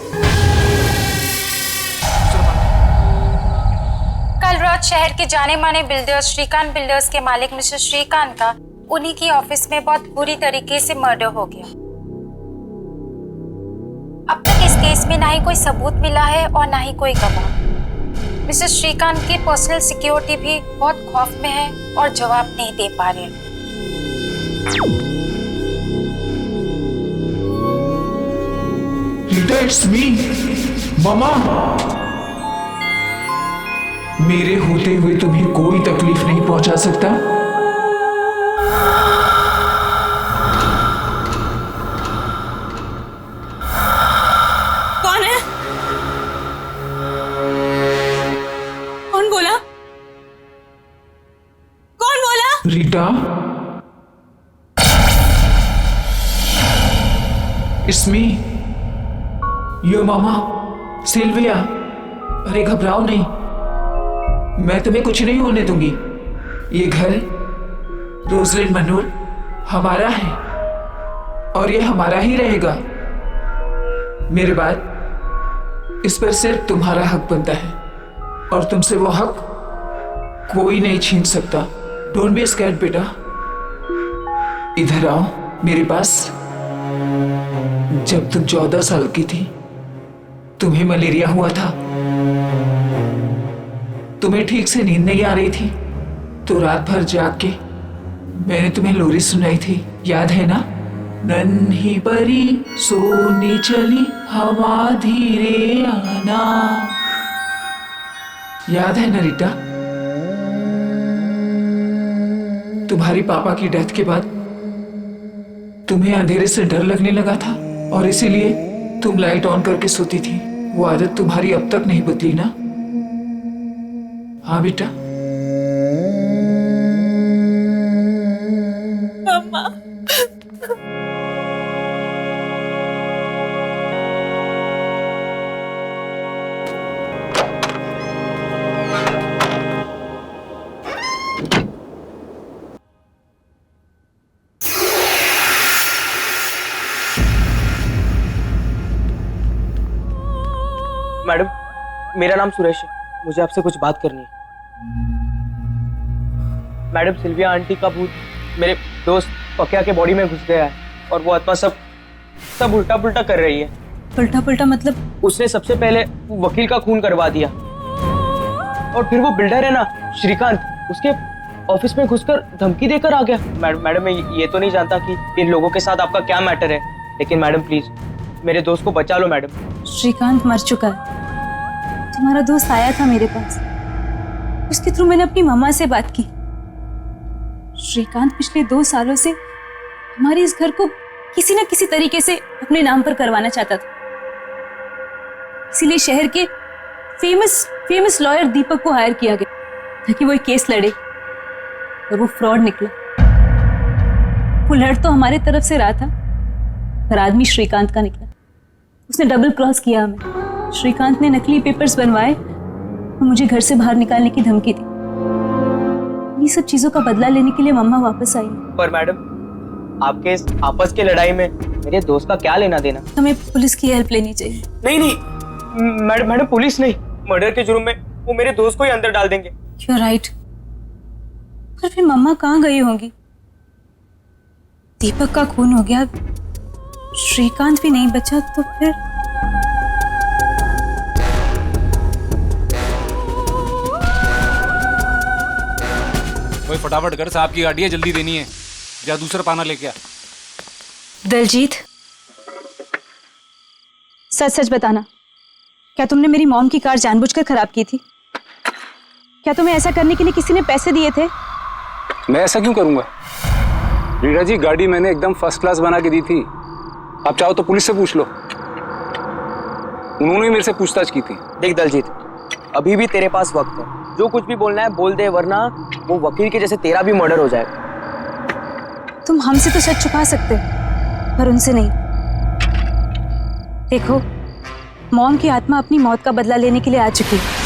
कल रात शहर के जाने माने बिल्डर्स श्रीकांत बिल्डर्स के मालिक मिस्टर श्रीकांत का उन्हीं की ऑफिस में बहुत बुरी तरीके से मर्डर हो गया। अब तक इस केस में ना ही कोई सबूत मिला है और ना ही कोई गवाह। मिस्टर श्रीकांत की पर्सनल सिक्योरिटी भी बहुत खौफ में है और जवाब नहीं दे पा रहे। It's me, मामा। मेरे होते हुए तुम्हें कोई तकलीफ नहीं पहुंचा सकता। कौन है? कौन बोला? Rita, it's me, yo mama, Sylvia. अरे घबराओ नहीं, मैं तुम्हें कुछ नहीं होने दूंगी। ये घर रोजलिन मनोर हमारा है और ये हमारा ही रहेगा। मेरे बाद इस पर सिर्फ तुम्हारा हक बनता है और तुमसे वो हक कोई नहीं छीन सकता। डोंट बी स्कैर्ड बेटा, इधर आओ मेरे पास। जब तुम 14 साल की थी, तुम्हें मलेरिया हुआ था, तुम्हें ठीक से नींद नहीं आ रही थी, तो रात भर जाग के मैंने तुम्हें लोरी सुनाई थी, याद है ना? नन्ही परी सोने चली हवा धीरे आना, याद है ना रीटा? तुम्हारी पापा की डेथ के बाद तुम्हें अंधेरे से डर लगने लगा था और इसीलिए तुम लाइट ऑन करके सोती थी। वो आदत तुम्हारी अब तक नहीं बदली ना? हाँ बेटा। मम्मा, मैडम, मेरा नाम सुरेश है, मुझे आपसे कुछ बात करनी है। मैडम, सिल्विया आंटी का भूत मेरे दोस्त पकिया के बॉडी में घुस गया है और वो आत्मा सब उल्टा पुल्टा कर रही है। उल्टा पुल्टा मतलब? उसने सबसे पहले वकील का खून करवा दिया और फिर वो बिल्डर है ना श्रीकांत, उसके ऑफिस में घुसकर धमकी देकर आ गया। मैडम, मैं ये तो नहीं जानता कि इन लोगों के साथ आपका क्या मैटर है, लेकिन मैडम प्लीज मेरे दोस्त को बचा लो मैडम। श्रीकांत मर चुका है। तुम्हारा दोस्त आया था मेरे पास, उसके थ्रू मैंने अपनी मम्मा से बात की। श्रीकांत पिछले 2 सालों से हमारे इस घर को किसी न किसी तरीके से अपने नाम पर करवाना चाहता था, इसीलिए शहर के फेमस लॉयर दीपक को हायर किया गया ताकि वो एक केस लड़े, और वो फ्रॉड निकला। वो लड़ तो हमारे तरफ से रहा था, पर आदमी श्रीकांत का निकला। उसने डबल क्रॉस किया हमें। श्रीकांत ने नकली पेपर्स बनवाए और मुझे घर से बाहर निकालने की धमकी दी। ये सब चीजों का बदला लेने के लिए मम्मा वापस आई। पर मैडम, आपके इस आपस की लड़ाई में मेरे दोस्त का क्या लेना देना? हमें पुलिस की हेल्प लेनी चाहिए। नहीं मैडम, पुलिस नहीं, मर्डर के जुर्म में वो मेरे दोस्त को ही अंदर डाल देंगे। You're right। पर फिर मम्मा कहाँ गई होंगी? दीपक का खून हो गया, श्रीकांत भी नहीं बचा, तो फिर कोई फटाफट कर, साहब की गाड़ी है, जल्दी देनी है। जा दूसरा पाना लेके आ। दलजीत, सच सच बताना, क्या तुमने मेरी मॉम की कार जानबूझकर खराब की थी? क्या तुम्हें ऐसा करने के लिए किसी ने पैसे दिए थे? मैं ऐसा क्यों करूंगा? रीटा जी, गाड़ी मैंने एकदम फर्स्ट क्लास बना के दी थी। आप चाहो तो पुलिस से पूछ लो, उन्होंने मेरे से पूछताछ की थी। देख दलजीत, अभी भी तेरे पास वक्त है, जो कुछ भी बोलना है बोल दे, वरना वो वकील के जैसे तेरा भी मर्डर हो जाएगा। तुम हमसे तो सच छुपा सकते हो, पर उनसे नहीं। देखो, मॉम की आत्मा अपनी मौत का बदला लेने के लिए आ चुकी है।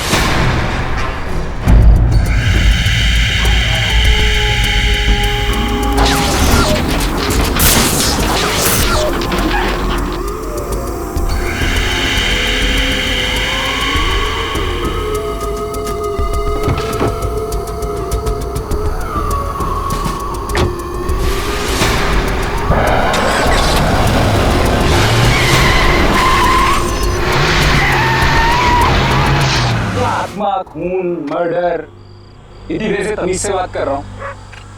खून, मर्डर, इतनी देर से तमीज से बात कर रहा हूँ।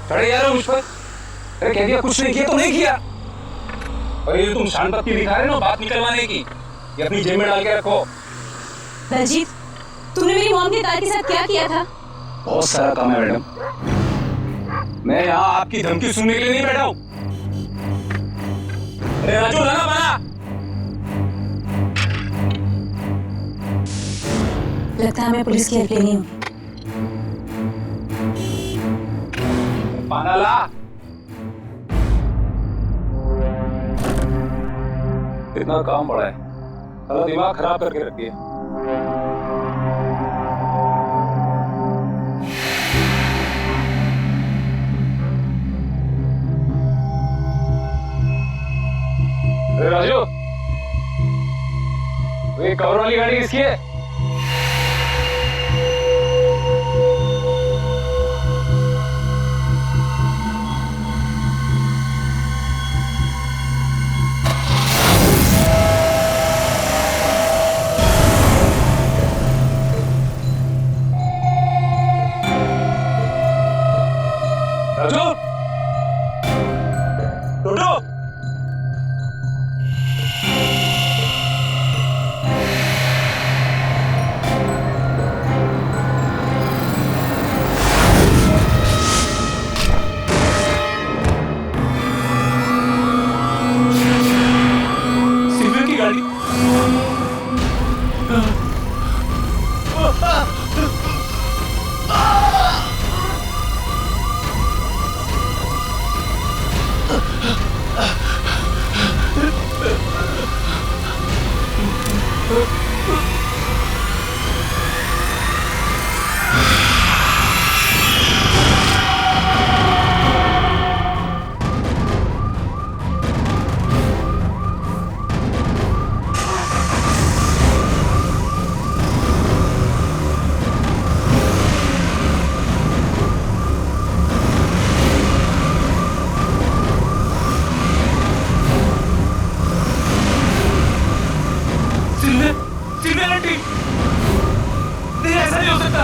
खड़े यार मुझ पर। अरे कह दिया कुछ नहीं किया तो नहीं किया। और ये तुम शान पत्ती दिखा रहे हो बात निकलवाने की, ये अपनी जेब में डाल के रखो। दलजीत, तुमने मेरी मॉम की कार के साथ क्या किया था? बहुत सारा काम है मैडम, मैं यहाँ आपकी धमकी सुनने के लिए नहीं बैठा हूँ। अरे राजू, लगा बना। लगता है हमें पुलिस की हेल्प लेनी होगी। पाना ला। इतना काम बड़ा है, सारा दिमाग खराब करके रखी है। अरे राजू, ये कवर वाली गाड़ी किसकी है? राजू, टोटो, सिल्वर की गाड़ी। नहीं ऐसा नहीं हो सकता।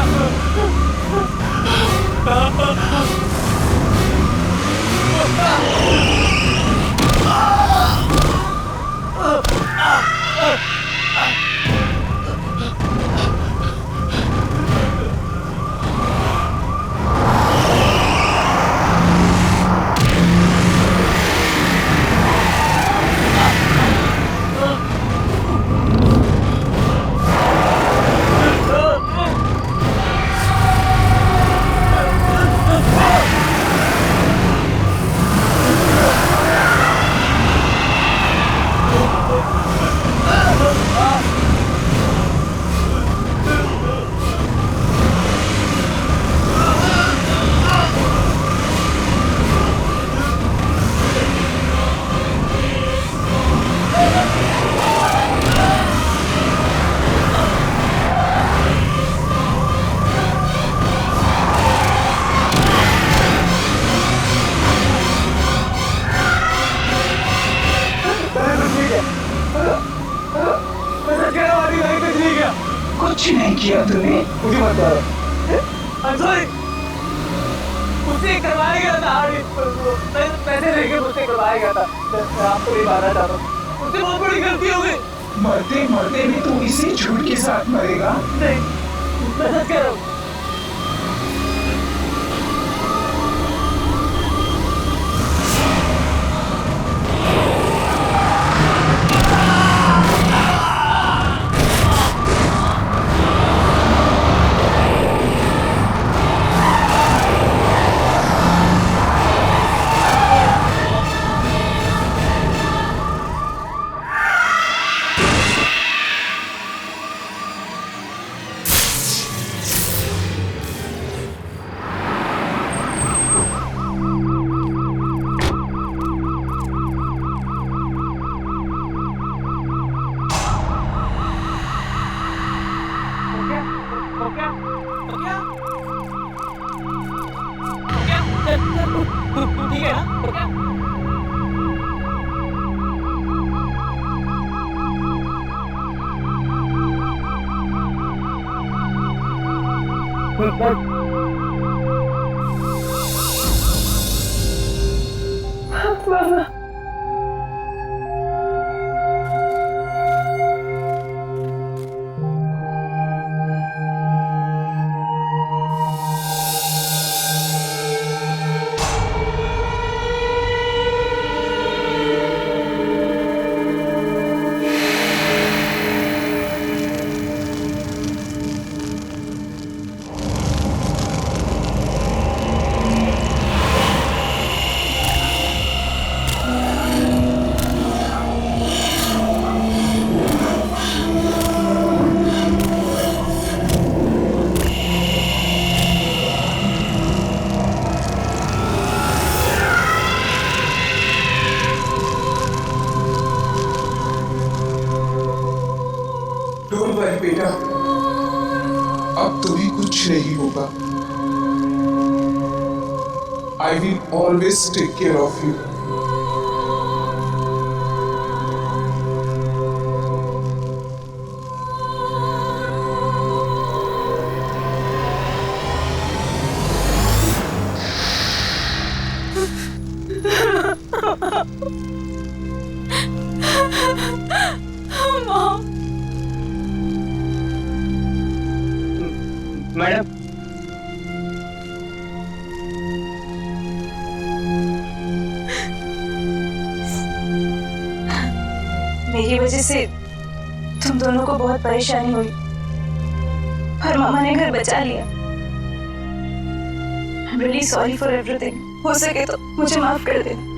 कुछ नहीं किया तूने। मुझे मत मारो। I'm sorry। मुझसे करवाया गया था पैसे लेके मुझसे करवाया गया था। मैं आपको नहीं मारना चाहता हूँ। मुझसे बहुत बड़ी गलती हो गई। मरते मरते भी तू इसी झूठ के साथ मरेगा। नहीं, मैं सच कह रहा हूँ। ठीक है ना? डोंट वरी बेटा, अब तो भी कुछ नहीं होगा। I will always take care of you. Madam, मेरी वजह से तुम दोनों को बहुत परेशानी हुई, पर मामा ने घर बचा लिया। I'm really sorry for everything। हो सके तो मुझे माफ कर देना।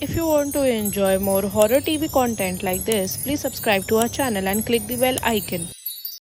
If you want to enjoy more horror TV content like this, please subscribe to our channel and click the bell icon.